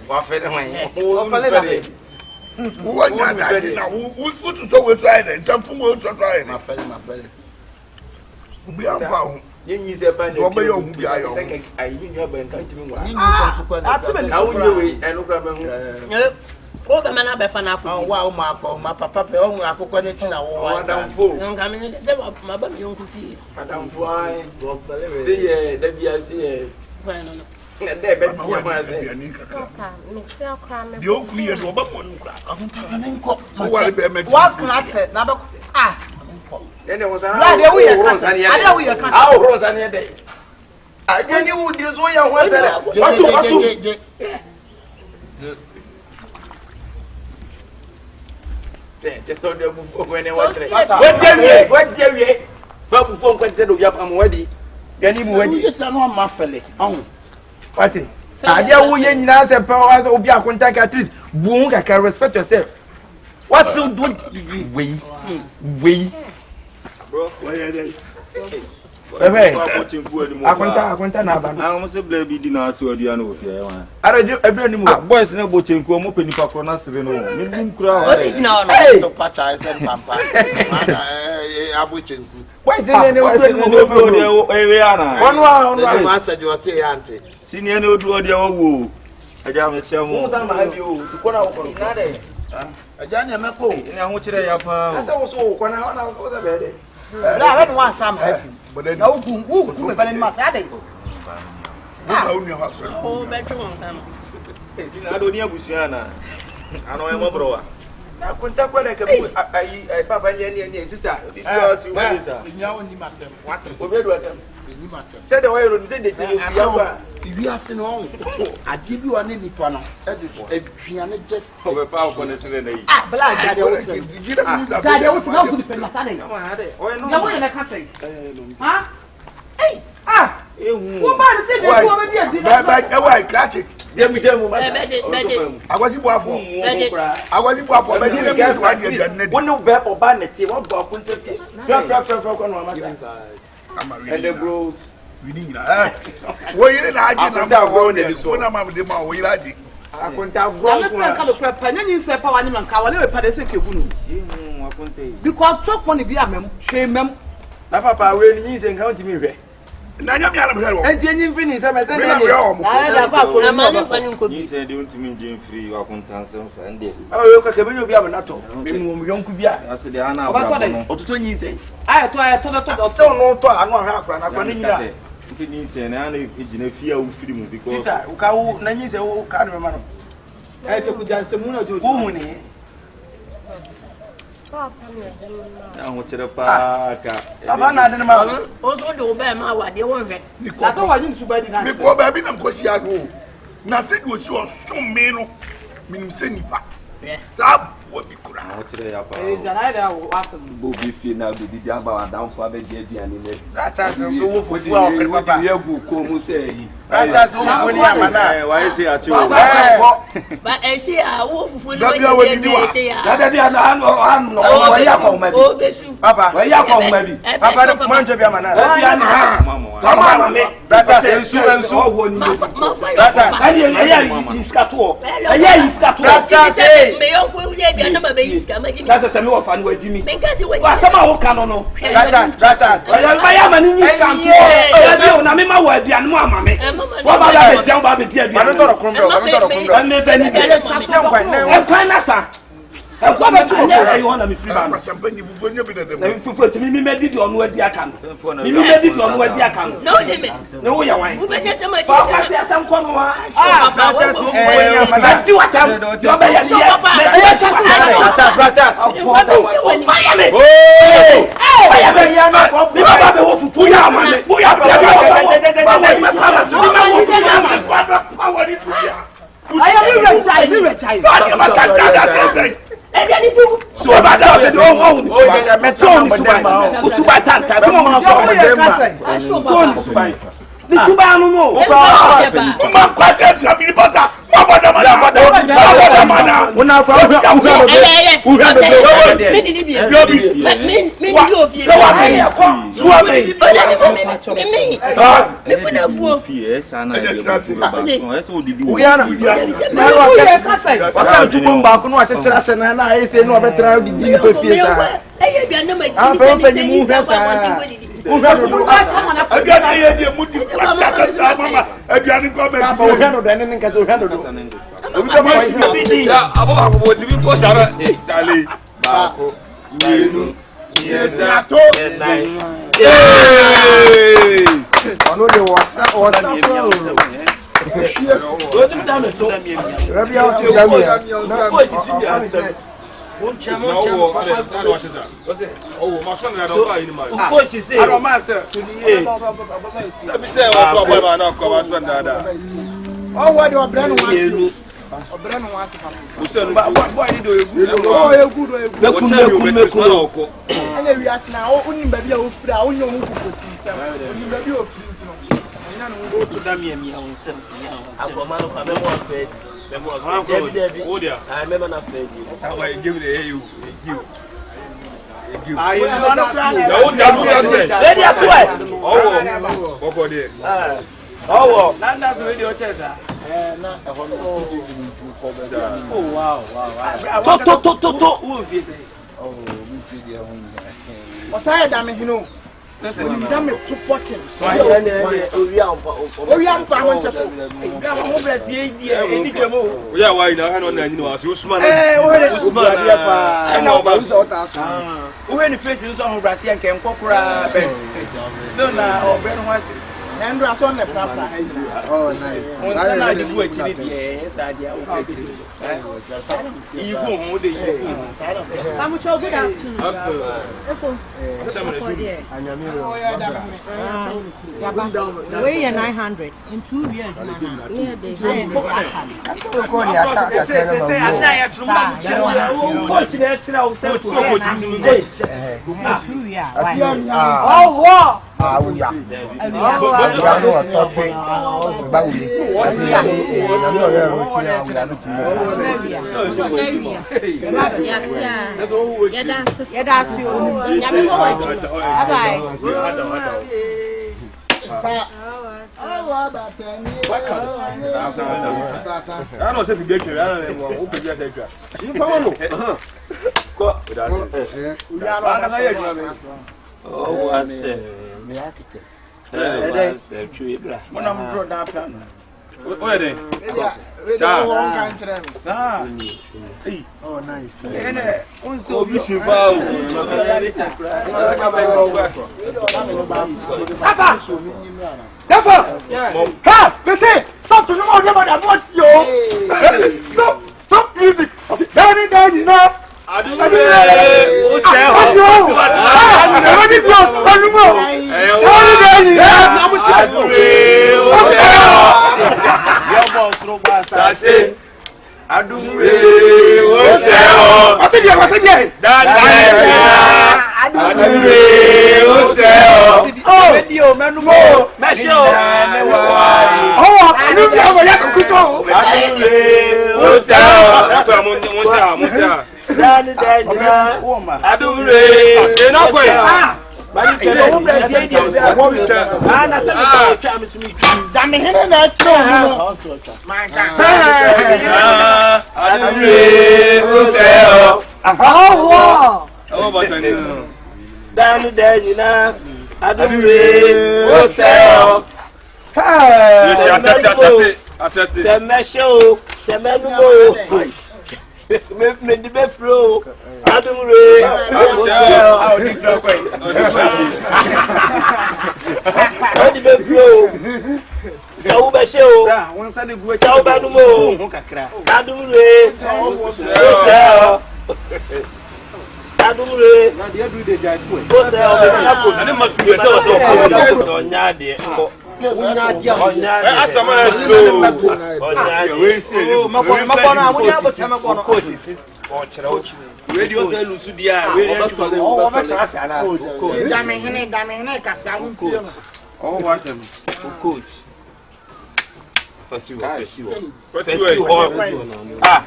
What fed away? Who's put to so with right and some food to try my fellow. We are found. You say, I even have been counting one. I look oh, the man of Fana. Oh, wow, Marco, my papa, I could connect now. I'm full. I'm coming in my baby, you can see. Madame Fly, see, Debbie, I see. What cracked? Number ah. Then there was another rose and the day. I don't know who this way I was. Just on the when I was what Jerry? Before consider you have ready. Then you said no muffle. Oh, what? I dare we in answer powers of your contact at least. Boom, I can respect yourself. What's so good? We. Bro, where are they? I went I almost a baby dinner, so you know. I do every boys no boating, come open the paconas. No, patch I said, Pampa. I'm watching. Why is there no Ariana? One said you are auntie. Senior no do the old. I got a chair more. I'm happy to put out on another. I don't know. I want you to have also when I was a baby. I don't want some happy. But then, no, who in my saddle? Oh, bedroom. I don't know Busiana. I know I'm a brother. I contact when I can I papa and sister. Because you know, what? Said the way you said that you are saying, oh, I give you an independent. Just over power on the Sunday. Ah, black, I want to know good for my Sunday. No, I can't say. Huh? Hey, ah, what about the same way? Catch it. Then we tell you, I was you for I was you for one no bear or bannet, one for and the bros, we need that. Why you like it? When I'm the man, we like it. I can't have grown. And then you say, Power and Kawane, Padesek, because truck money be a mem, shame mem. Papa, when you say, how to me. And then you finish, I said, you said, you want to mean Jim free, you are content and oh, look at the video. Young Kubia. I said, what to you say? I told her, so no talk, I'm not half, and I'm running there. And I in a fear of freedom because Nanny said, oh, can't remember. I took just the moon to woman. I want to the park. I'm also do bear my what they want. That's all I didn't survive. Before baby, I'm going to go. Nothing was so mean. Meaning, send back. Sab, what be crying? What today? I was Bobby Fina, the Jamba down for the Jedi and in it. That's so for the Yabu, say. That's why is he at you? But I see a wolf for the say, Papa, where you come, baby? Papa, the point of your man. That's a shoe and so one. That's a cat. biana ba be iska ma Jimmy. That's a semi of an Jimmy. Because we Wa sama wo kan no. Ratas. Ba ya mani ni kan to. Ya bi na me ma wa biana mo amame. Wa ba da be tian ba be dia biana. Ba me toro kondro. Me fe ni dia. E kwan na sa. E kwa ba tu o e wona me free ba. Champagne fufu nya bi dedem. Na fufu ti mi me di onu adi aka no. Mi me di onu adi aka no. no limit. No wo ya wan. We be just ma Ba kwa se asam kwa no wa. Ratas wo nya ma. Na ti watam. Yo ba ya dia. Ratas. Fire me. Oh! Fire me ya na. Mi ba be wo fufu ya amane. Wo ya ba wo ma kama tu. Mi ma wo fufu ya amane. Power ni tu ya. We retire. Sorry ma ka ta. Ebi ani tu. So ba da o de o ni. ya metro So ni suba. Utuba tanta. So mo so mo dem ma. So ni suba. Ni suba anu no. Ma kwa te sabi ni bota. Ma bota ma. Una kwa Me di bi. Me di ofie. So wa me ya ko. So wa me. Me puna fuo. Fie sana e so didi. Ugiana. Na wa kasa. Wa tu bomba ko no atechera se na na ese no obetra didi pe fie sa. Eye bia na ma Jimmy se Aduane ye die mudi kwasa mama. Aduane ko me. Papa o hano do ene nka to hano do. Obi da ma ya abo ti bi ko sara. Sale. Baako. Yenu. Yesa to. Ono de wasa. O ti da me to. Rabi ya ti ga mi. O ti fi dia. Coach say, I don't master to the let me say, what's up, boy, man? I'm coming to Dada. Oh, what do I brand one? Brand one. What do you do? Oh, you good. And we ask now, only baby of Fra, only you put baby of go to Dammy and me on 7. I'm a man of a fed. Oh, dear. I remember not fed you. How I give it you. I ready up to oh, that's radio chaser. Oh, wow. What's I damn you know? Damn it, too fucking. Oh, young farmer. Yeah, why now? I don't know. Usman. I know about us. When the face is on Brazil came Copra. Still now, or Ben was Andrew on the proper. Oh, nice. I did what you did. Yes, I did. You won't do how much I'll get out to weigh 900 in 2 years. Oh, nice. Stop to know about that. What yo? Stop music. Adumre Oseo. Oh, but down there, you know. Adumre Oseo. Hey, accept it. The mesho, the menubo. Me the befro. Adumre Oseo. How did you go? How did you befro? So mesho. One side go. So menubo. Adumre Oseo. Adumre. Na dia do the jai too. Oseo. Na dem matu be so onya de. Onya dia. Asama slow. Onya. We say. Makona amunya bo chama kono. Coach. Radio say lusu dia. We dey to go. Dame hene kasa unti. Oh, what's him? Coach. Ah,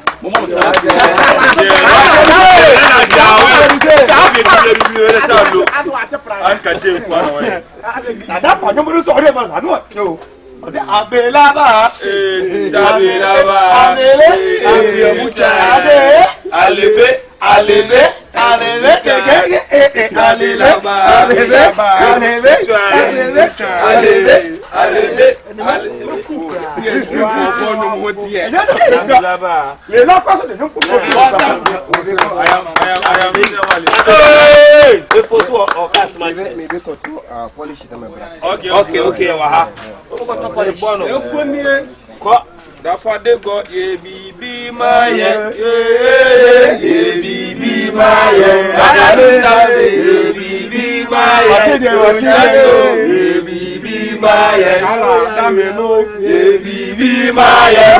Therefore they go ye be my ye be my ye be my ye be my ye be my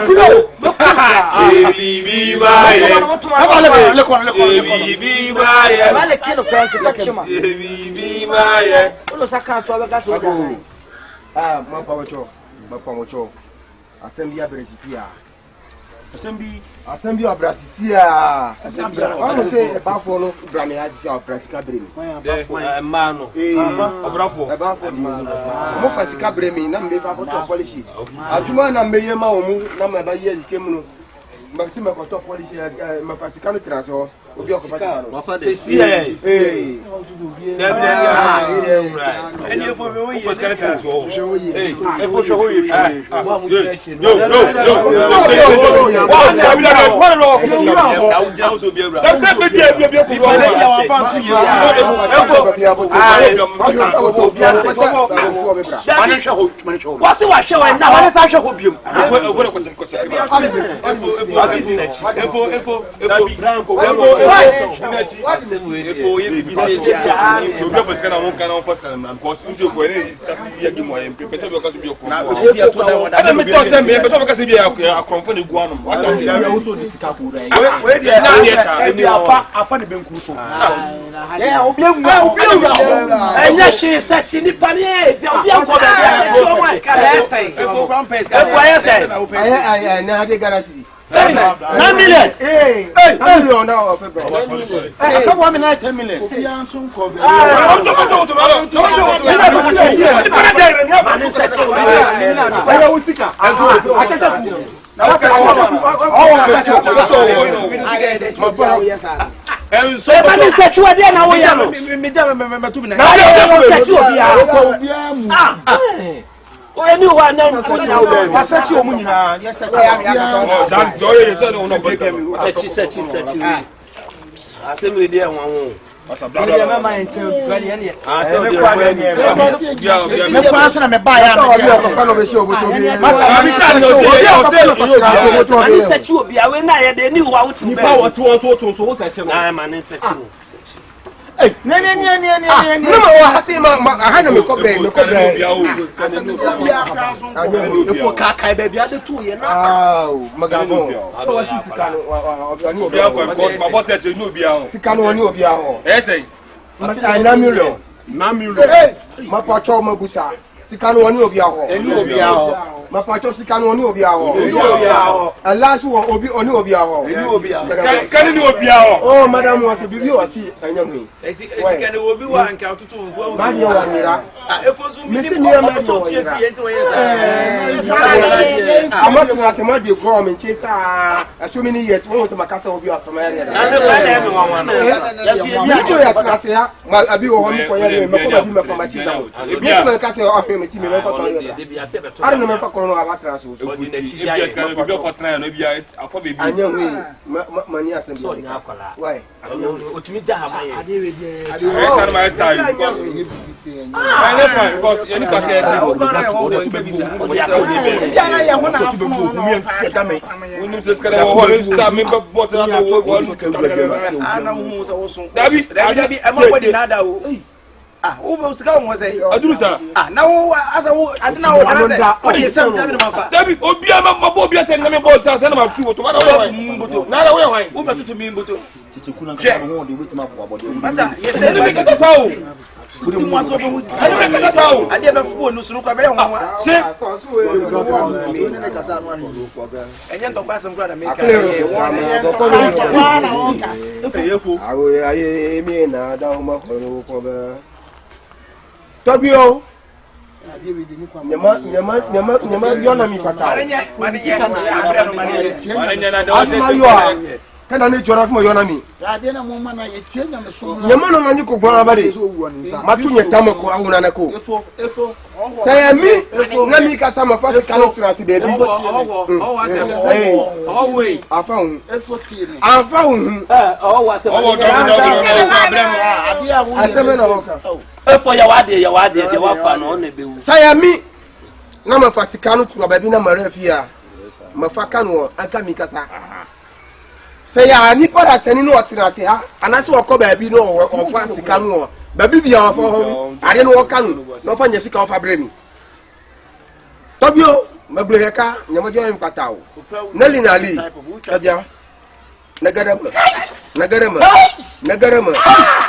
Assembly Abrasisia. Assembly Abrasisia. I say about follow Grammy has your practical brain. Mano. Bravo. About for more physical brain, number for polish. Ajuma and Mayama Omu, number by year came Maxima Coto polish, my physical transfer. And you for anyone now put now set you munina yes set that do you say no break me set assembly there one wasa bla bla me mind tell ready any me kwa na me buy am me show boto bi masa mi stand no say set you obi awe na ye de ni wa wutu be ni pa wo to so set no na man set you Hey, no, I see my hand me cover. For Kakai baby, I do you know. Magabo. My boss said you know Biao. Sikano knew Biao. Yes, I Namulo. My patrol Mabusa. Sikano knew Biao. My patch of Sican on Obia. And last one, Obi on Obia. Oh, Madame was a baby or see, I know me. Can will be one count to 2. Missing near my daughter. I'm not as a muddy groom in Chase. So many years, most of my castle will be up from area. I'll be home for you. From my children. Yes, my castle of him. I don't know if I can have a transfer. I know money as a why? What me that my style because who was going was a Adusa? Now, as I don't know what is something about David Obiama, Bobia, and the boss are about 2 to 1 now away. Who was to me, but to check the written up about the Massa. Yes, I never fool no look about and yet the person got to make Tokyo. Can I need your of my yonami? I didn't know man. I say, Yamano Manico Guanabadi, Matunya Tamako, Aunako. Say, me, Namika, some of us cannot trust baby. Oh, wait, I found. I found. Oh, what's a for your idea, you are fun on the bill. Say, me, number for Sicano to Babina Marefia, Mafacano, Akamikasa. Say, I need for us any notes in us here, and I saw a cobby no or fancy canoe. Baby, I didn't know what can, no fun Jessica of a brain. Tokyo, Mabreka, Yamajan Patao, Nelly Nali, Nadia, Nagarama, Nagarama,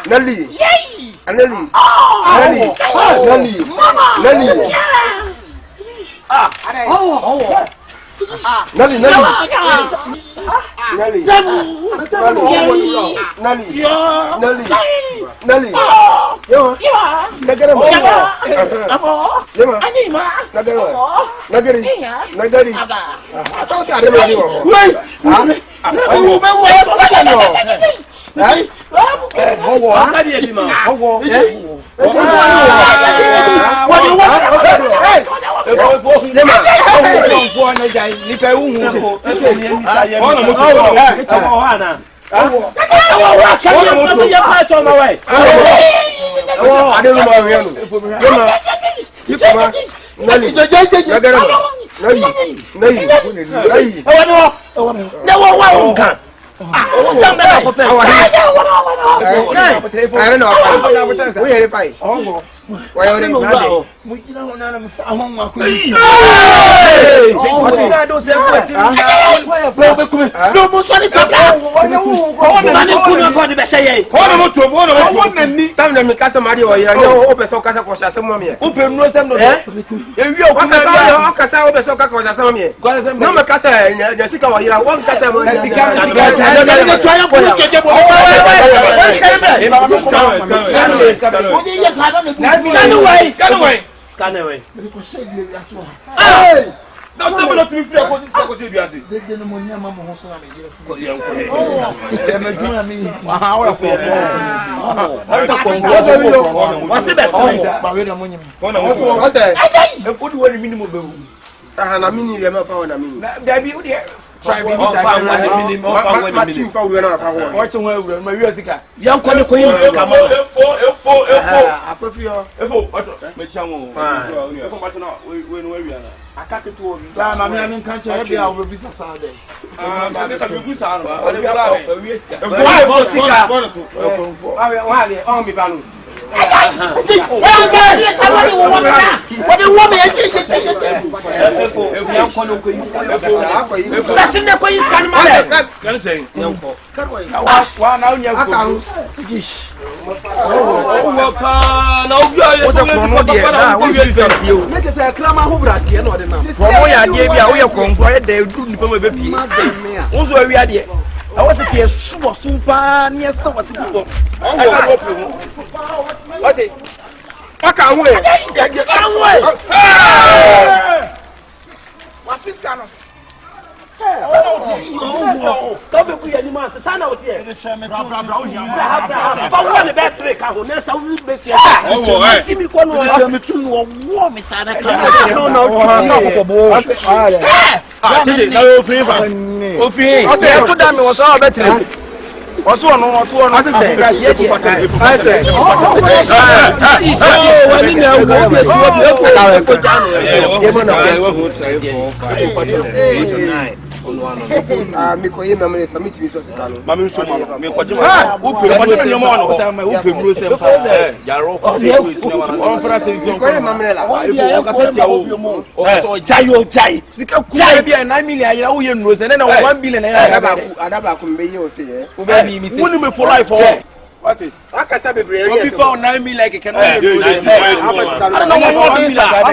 Nelly, Nelly, Nelly, Scan away. Don't tell me not to be free of this. They didn't know Mamma Hossa. What's the best? pa na obi aye what's a chrono there na we use them fie o make say krama ho brase na ode na chrono ya de bia wo ye konfo ye da du nipa ma be fie wo so awia de e wo se ke suwo sumpa ne se wo se bifo okay aka ho e wa fiska no Come up with any man, son out here. One battery car, next I will make you. Oh, Jimmy Cornwall, me to warm, Miss Anna. What's one or two on the Wouldn't be for life or what? I can say before 9 million like a cannot. I don't know what is that.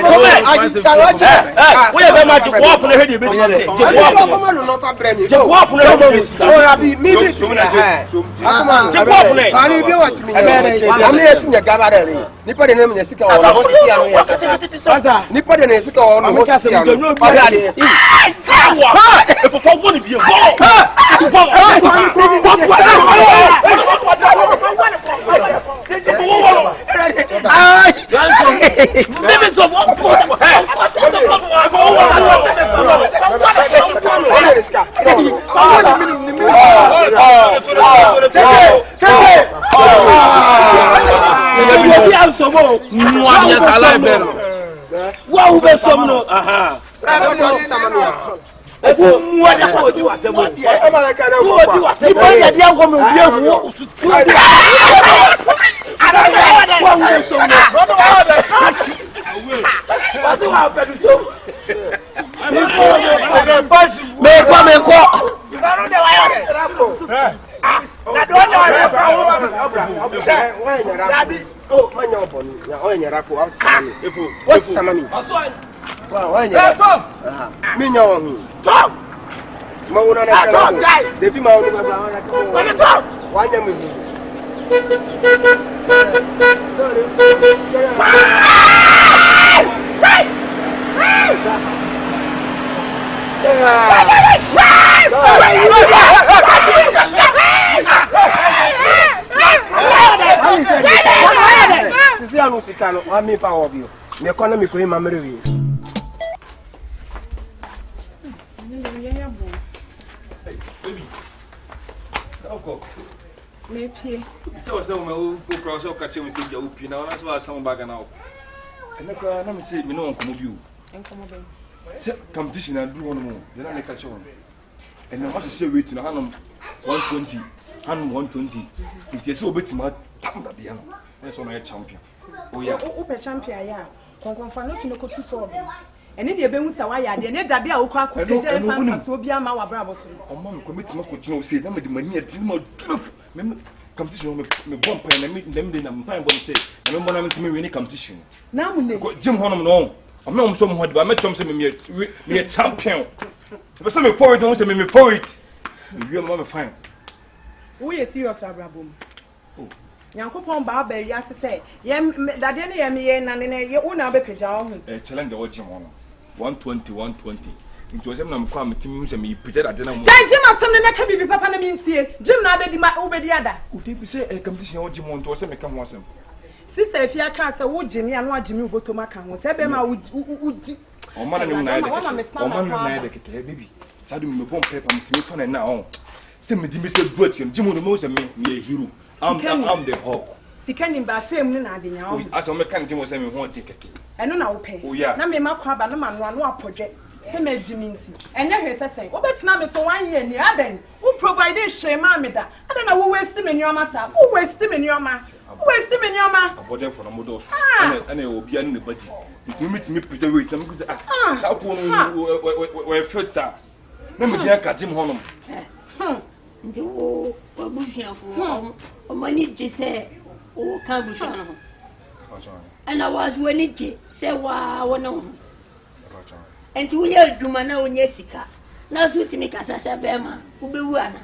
We have a magic walk on the head of business. Me power of you. Me economy ko him amere. Me pie. So me go pro so ka chem say jawu pi na na so asam baga na o. Ene ko na me say me no nkomo bi o. Enkomo be. Se competition na do hono mo. Ye na me ka che hono. Ene ma say wait na hanom 120. Hanom 120. It say obetima tam da de no. Na so na champion. Oh yeah. Upe champion ya. Konkonfa no kino ko tu so obi. Ene de be hu sa wa ya de ne dade a wo kwa ko je fan so obi ama wa bra bo so. O ma me committee mako gina o say na me de mani adi ma dufu. Me competition me bomb pan na me dem de na pan bomb say. Na me bona me timi win competition. Na mu ne. Jim honom no. O me so mo hodi ba me chom say me champion. Be say me forward don say me forward. Me ma me fine. Wo ye serious abrabom. Yankopon ba ba wi ase say ye dade ne ye me ye na ne ye una be peja ho. Challenge o Jim honom. 120. Into asem na mkwa metimi hu se me peja dade na mo. Jim asem ne na ka bibi papa na me nsie. Jim na be di ma obedi ada. O dey be say competition o Jim onto asem me ka ho asem. Sister if ya ka say wo Jim ya no agimi ubotoma ka ho. Se be ma udi. O man na na de keke baby. Sadu me bomb paper metimi fa na na on. Se me di me say do atiem Jim no mo se me a hero. I'm the hawk. Sikani ba fam ni na adenya o. As o me kan Jim say me ho de keke. Eno na wo pe. Na me makwa ba na manu anu apodwe. Se me jiminti. Enye hwe sesen. Wo betina me so 1 year ni aden. Wo provide shema me da. Aden na wo waste me nyoma sa. Wo waste me nyoma. Wo waste me nyoma. Abode for na modo so. Ene obi anu ne body. Mitimi pita wait na me go sa ko no we fruit sa. Na me dia ka Jim honom. Ndi wo bushafo o mani je se o ka bushano and I was when it say wa wono enti wo ye adwuma na onye sika na so timi kasa se bema wo bewu ana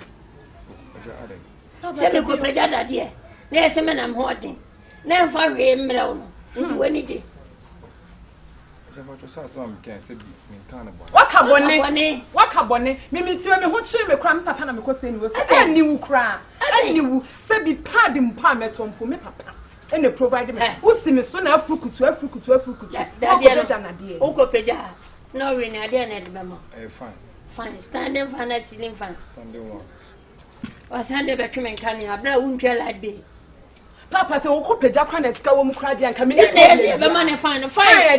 se me ko peja dade na ese me na me hoden na mfa hwe mmre wo no enti wani je Wakabone, Mimi tiwe me ho chire me kra me papa na me kose ni wo se ani wu kra ani wu se bi pad mpa metompo me papa ene provide me wo si me so na afukutu Oko peja no we na dia na de bema fine standing fan na ceiling fan standing one wasande be twen kan ya bra wuntwe light be Papa say oko peja kwa na sika wo mu kra dia nka me ni be man fine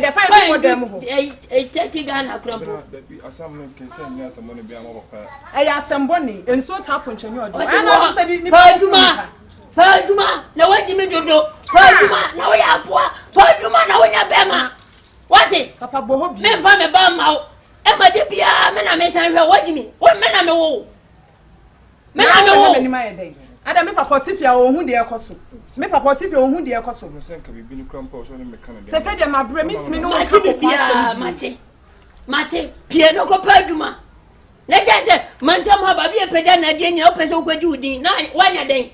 the fine mo dem ho 30 Ghana krampo asam no ken say ni asam no bia ma papa asam boni enso ta ponchani odo ana say ni Faduma na wajimi dodo Faduma na wo ya poa Faduma na wo nya bema wati papa boho bi me fa me ba ma e ma de bia me na me san hwe wajimi wo me na me wo ni ma ye dai ada me papa tifia o hu de ekoso me papa tifia o hu de ekoso no senka bibi ni krampa so ne me kana se se de ma bre me ntimi no ma ti bia mate pie no ko Faduma na jase mantam ha ba bia peja na de nya o pese o kwaju din na wanya den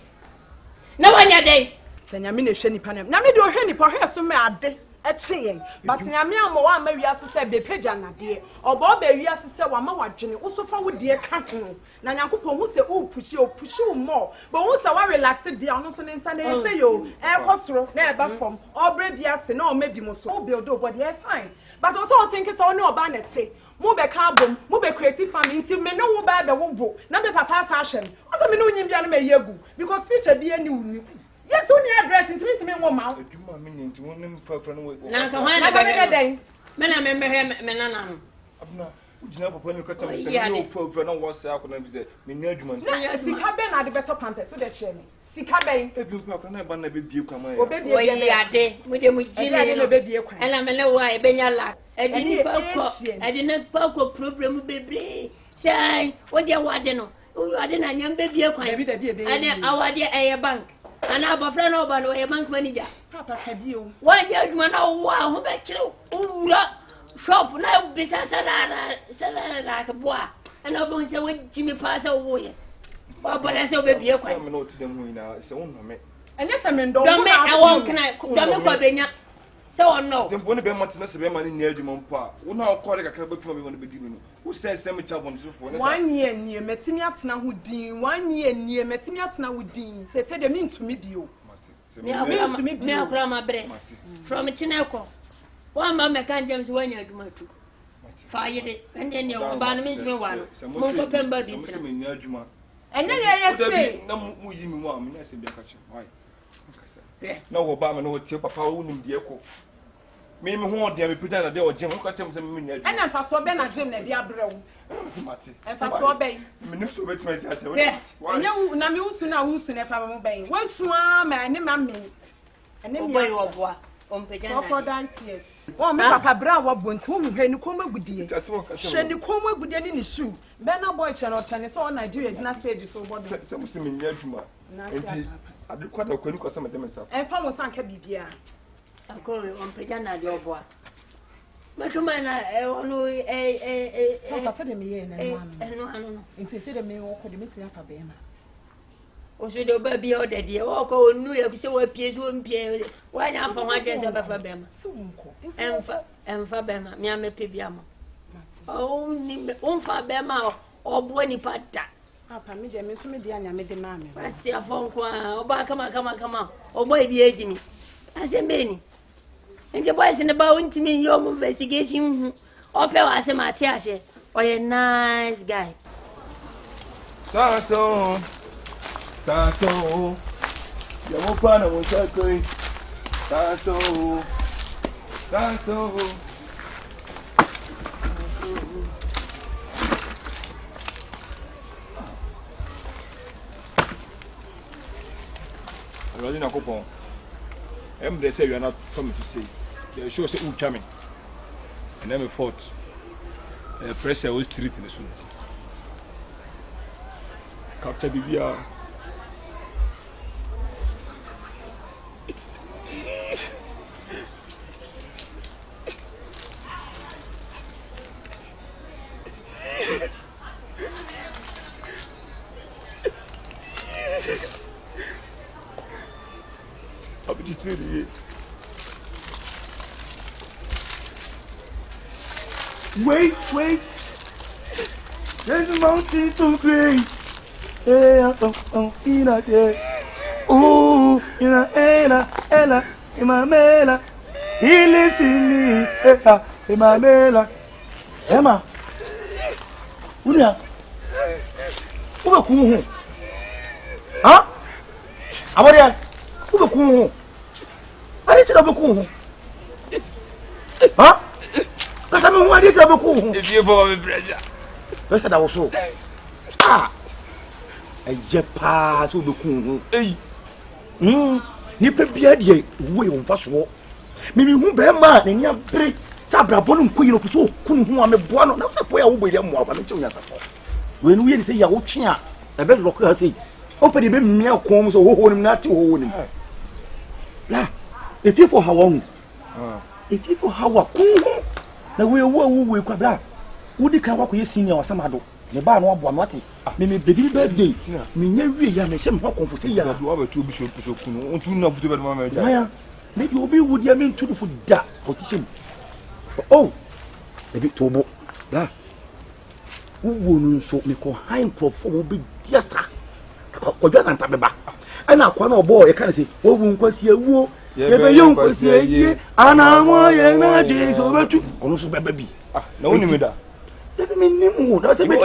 na wanya den senya me na hwe nipa na me de o hwe nipa hwe so me ade echen but nya me am wa ma wiase se be peja na de obo be wiase se wa ma wadwene wo so fa wo de ka ho na nyankopon hu se o pushi mo but hu se wa relax de ono so ne nsa na se yo e kosoro na e ba fom obre dia se na o medi mo so o build up body e fine but also think it's only oba na te mo be ka bom mo be creative family nti me no wo ba be wo bo na be papa sa hwem also me no nyim bia na me yegu because future bi ani unu yes only address nti me wo ma adwuma me nti wonim fafra no na so hwan na be den me na me na no abna ujina papa ni kata me se no fafra no wo sa akona bi se me nya adwuma nti sika be na de better pamper so de chere me sika be ebi papa na ba na be bie kwa ma ya obi ade mo de mo jine no ela me le wa e benya la edini pako problem bebre sai o de wade no o wade na nyam be bie kwan ade awade e bank ana abofra na oba no e bank manager papa ka bio wa je aduma na wo a ho be kire o wura shop na bisa sarara ka boa ana obo se wo jimi pasa wo ye baba na se o be bie kwan me no to dem hu ina se won no me ene se me ndo do me awon kana do me ko benya se won no se mboni be matina se be mani nya adwuma mpa wo na okore kakra be fuma me won be di no wo se me cha bon so fo ne 1 year nie metimi atena ho din 1 year nie metimi atena ho din se de me ntumi bio me akra ma bre from Chineko wa ma me kan James wanya adwuma tu fa yede ende ne wo ba no me ntumi wa no mo ko pemba di tena me nya adwuma ene ye se na mu yi mi mu a me na se bia ka chi why na wo ba me no tie papa wo nim de ko me ho de me pita na de o gym ko tem se me nya adwuma ena fa so be na gym na de abrew se mate en fa so be me nim so betuma si ache enya na me usu na usu na fa mo ben wasu a ma ne ma me ene me boy wo boa ompeja na for that yes o me papa bra wo bonti wo hwe ni koma gudie hwe ni koma gudie ni shoe be na boy che no tane so Nigeria gina stage so bodo se mo se me nya adwuma enti adekwada kwani ko se me dem sa en fa mo san ka bibia ako ompeja na de oboa matuma na ono papa se de me ye na no enti se de me wo ko de metimi afa be ma o so de ba bia o de de o ko onu ya se wa pie so mpie wa nya afa ho je se ba fa be ma se wonko emfa be ma mi amepe bia ma o ni onfa be ma o bo ni pata papa mi je me so me dia nya me de ma me asi afon kwa o ba kama o boy bi ejimi asembeni nje boys ne ba untimi yo mu investigation o pe wa se mate ase o ye nice guy so ya mo pa na mo cha koi so Rolling a coupon. They say you are not coming to see. They show say who coming. And then we fought. Pressure was street in the suit. Capture Bibia. chichiri. Wait. There's a mountain too great. Ina de. Oh, ina, imamela. He lives in me. Imamela. Emma. Unia. Uga kuhu. Ha? Amoria. Uga kuhu. Ari tira kuhu. Ha? Kasa me hu ari tira kuhu. If you for me pressure. Pressure da wo so. Ah. Eye pa so be kuhu. Nipa bia de wo ye wonfa so. Mimi hu be ma na nya bre. Sa brabo no nkoyi no so kunu hu ameboa no na se poya wo be de mo aba me che nya tapo. We no ye se ya wo twe a e be rock ha sei. O pe de be mmia kom so ho nim na te ho nim. La, if you for how long? If you for how ku na we kwa bra. Wo di kan wa ko ye senior wasamado. Me ba no aboa no ate. Me baby birthday. Me nya wie ya me che me konfo sei ya. Do aba tu bi so kunu. On tu na futu be ma me ja. Ya. Maybe obi would ya me to for da. Position. Oh, a bit tobo. Da. Who won't show me call high for be dear sir. Or John and Tabeba. And now, one boy, I can say, oh, won't see a woo. Never young was here, and I'm a days over to almost baby. No, only with that. Let me know that's a bit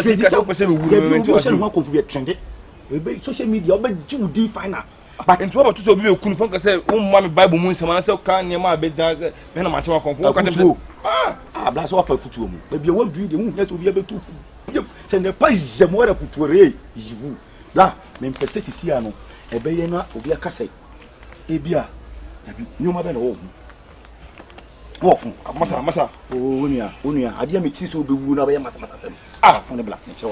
trended. We social media, but you define. But in 2 to be a kun say, Mammy Bible moon, someone else can near my bed dance, then I'm myself comfortable. Blast up a foot. Maybe you won't do the moon, to be able to send a price, the more put to a you. La, men persist here, no, a bayana will be a cassette. Ebia, no matter all. Massa, Unia, I dear me, tis will be wound away, Massa, from the black nature.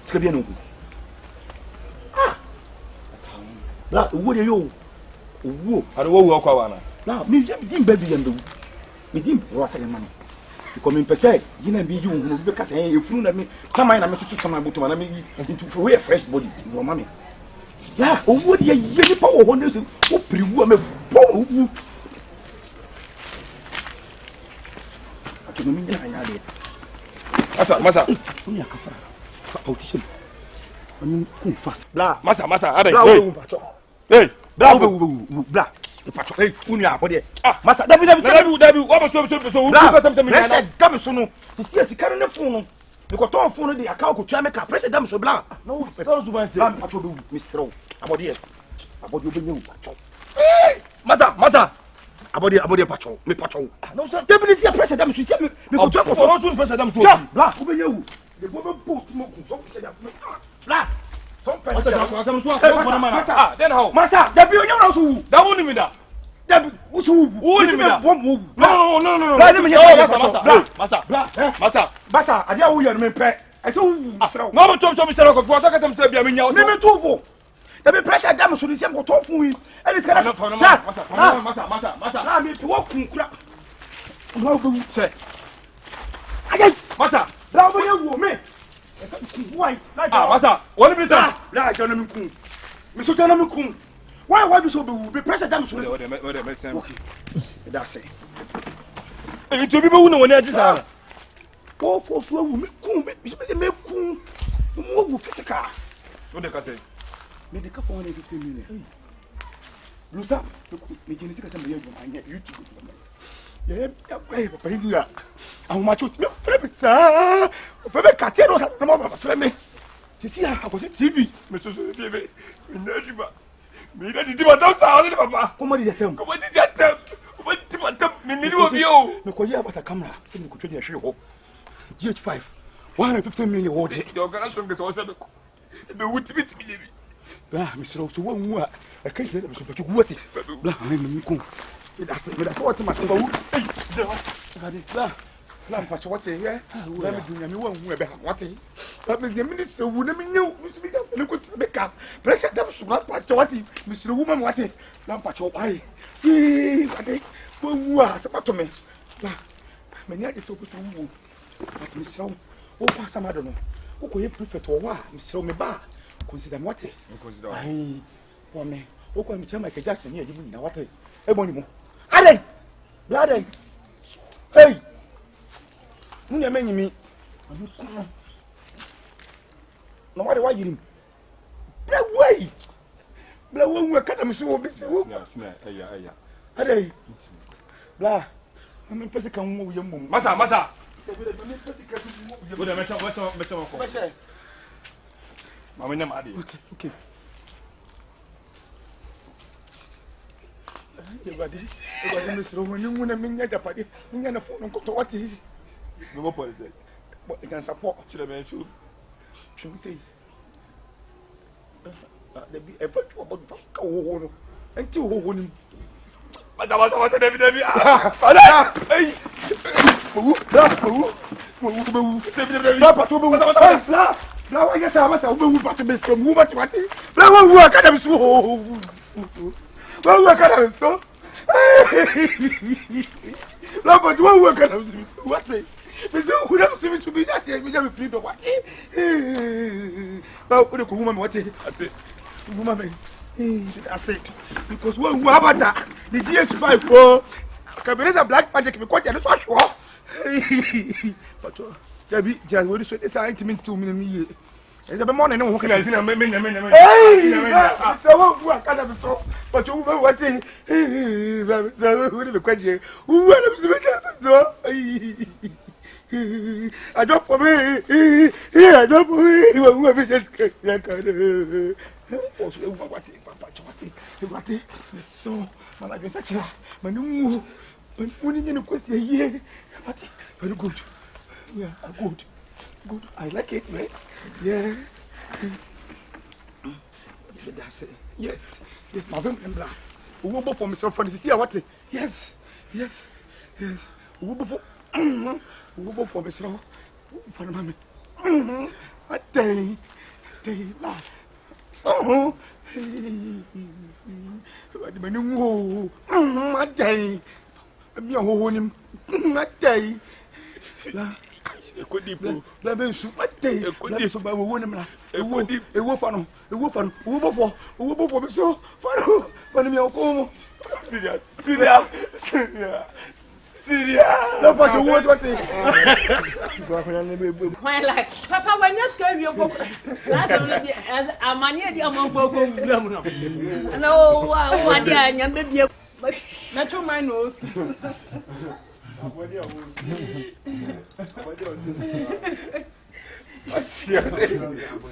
Scabiano. La, what are you? Woo, I don't walk around. Now, me, dim baby and do. Me dim rock and money. You come in per se, you may be you because you fool me. Some I am to some about to me into wear fresh body, your mammy. Yeah, oh, what are you power wonders? Oh, pretty woman, poor. I told me, I had it. Massa, only a politician. Fast. Blah, Massa, hey, blah, the patrol, hey, Unia, what there? Massa, David, what was so? I said, come soon. You see, as you carry the phone. You got on phone, the account to make a pressure damn so blah. No, I told you, Mr. About here. About you being patrol. Hey, Massa, about the patrol, me patrol. No, sir, David is a pressure damn so. Me go jump for also pressure damn so. Blah, over you. The woman both smoking, so blah. Massa, then how? Massa, there be no who. That won't mean that. Who's who? No. Massa, I dare you, me pet. I saw no talk to Mr. Rock, what I can say, I mean, you're never too. There be pressure damage to the same go talk for me. And it's gonna Massa, me to walk. No, go say. Again, Massa, bravo, you me. Why? Massa, what is that? Like Jonathan Mr. Jonathan. Why do so be pressure damage? Okay, that's it. And to people who know when I just are. Go for me, move physical. What they say? Make the cup for 150 million. Blue up, me can see some YouTube. Yeah, how much was me? Sir, Catero, no more for me. You see, I was at TV, Mr. TV. Me, that is my sound, Papa. Come on, tell me. What did that tell? What did you tell me? No, because you have a camera. Send me to the show. GH5, 150 million. Your garage is also the wood to me. Mr. Rosso, one more. I can't let him so what it. That's what I must say. Lamp, what's it? Yeah, let me do what it. But the minister wouldn't be new. Look at the cap. Pressure them to not patch what it. Mr. Woman, what it? Lamp, I. What was about to me? Many are so good. But Miss So, oh, pass some, I don't know. Who could you prefer to a Miss So me bar? Consider what it. Woman, who can tell my Jackson here? You know what? Ebony, Allen, blood. Hey, you mean me? No matter why you Black way. Black one work at me so busy. Hey, Blah, I'm in Pessica. Massa. Mamma, never okay. Everybody, Miss Roman, you want to mean that party. You can afford to go what is no policy. What they can support to the man too. Should we say? There be a virtue about go and two who but I was Debbie. Now I guess I must have moved to be so moved to what? Now work at them so. Well, work at them so. No, but one work at them. What's it? Who doesn't to be that? We never free to what? Now, put a woman, what is it? Woman, that's it. Because one Wabata, the GH5 for Akabenezer black magic, we quite a lot. But Debbie, just what is it? It's an intimate 2 million. It's a morning. No, hey, so what kind of so? But you were watching. Hey, who quite here? Who so? I don't for me. Here, I don't for me. You will just what so my life is such a man. When you question here, very good. Yeah, good. Good. I like it, man. Yeah. That's it. Yes. Yes, my friend. We will go for Mr. Francis. See what? Yes. Yes. Yes. We will go for. We will go for Mr. For the mommy. A day. Laugh. Oh. What do you know? A day. Me a home. A day. Ekodipo la ben su pate ekodipo ba wo ne mla ewo fa no wo bofo be so fa no mi okomo Syria no pa to wo what why like papa when you scare you go as amani di amanfo ko ngam no no wa di anyam be bia na to my nose O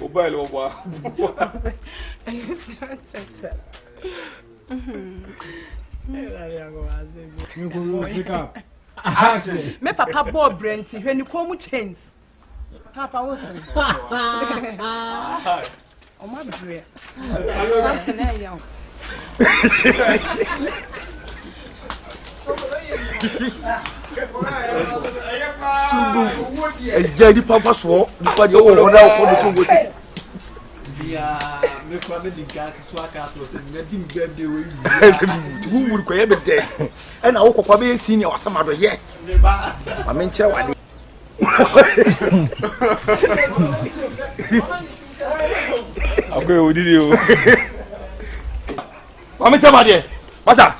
baile o boa. Me papa Bob Brent when you come chance. Papa was oh my dear. Jadi papa so nipa je o na ko do tungo bia me kwa me dinga so aka to se me dim birthday we tu mu ko ye be de e na wo kokwa be senior wasama do ye me ba ma me nche wade akoy odidi o ma me sama de masa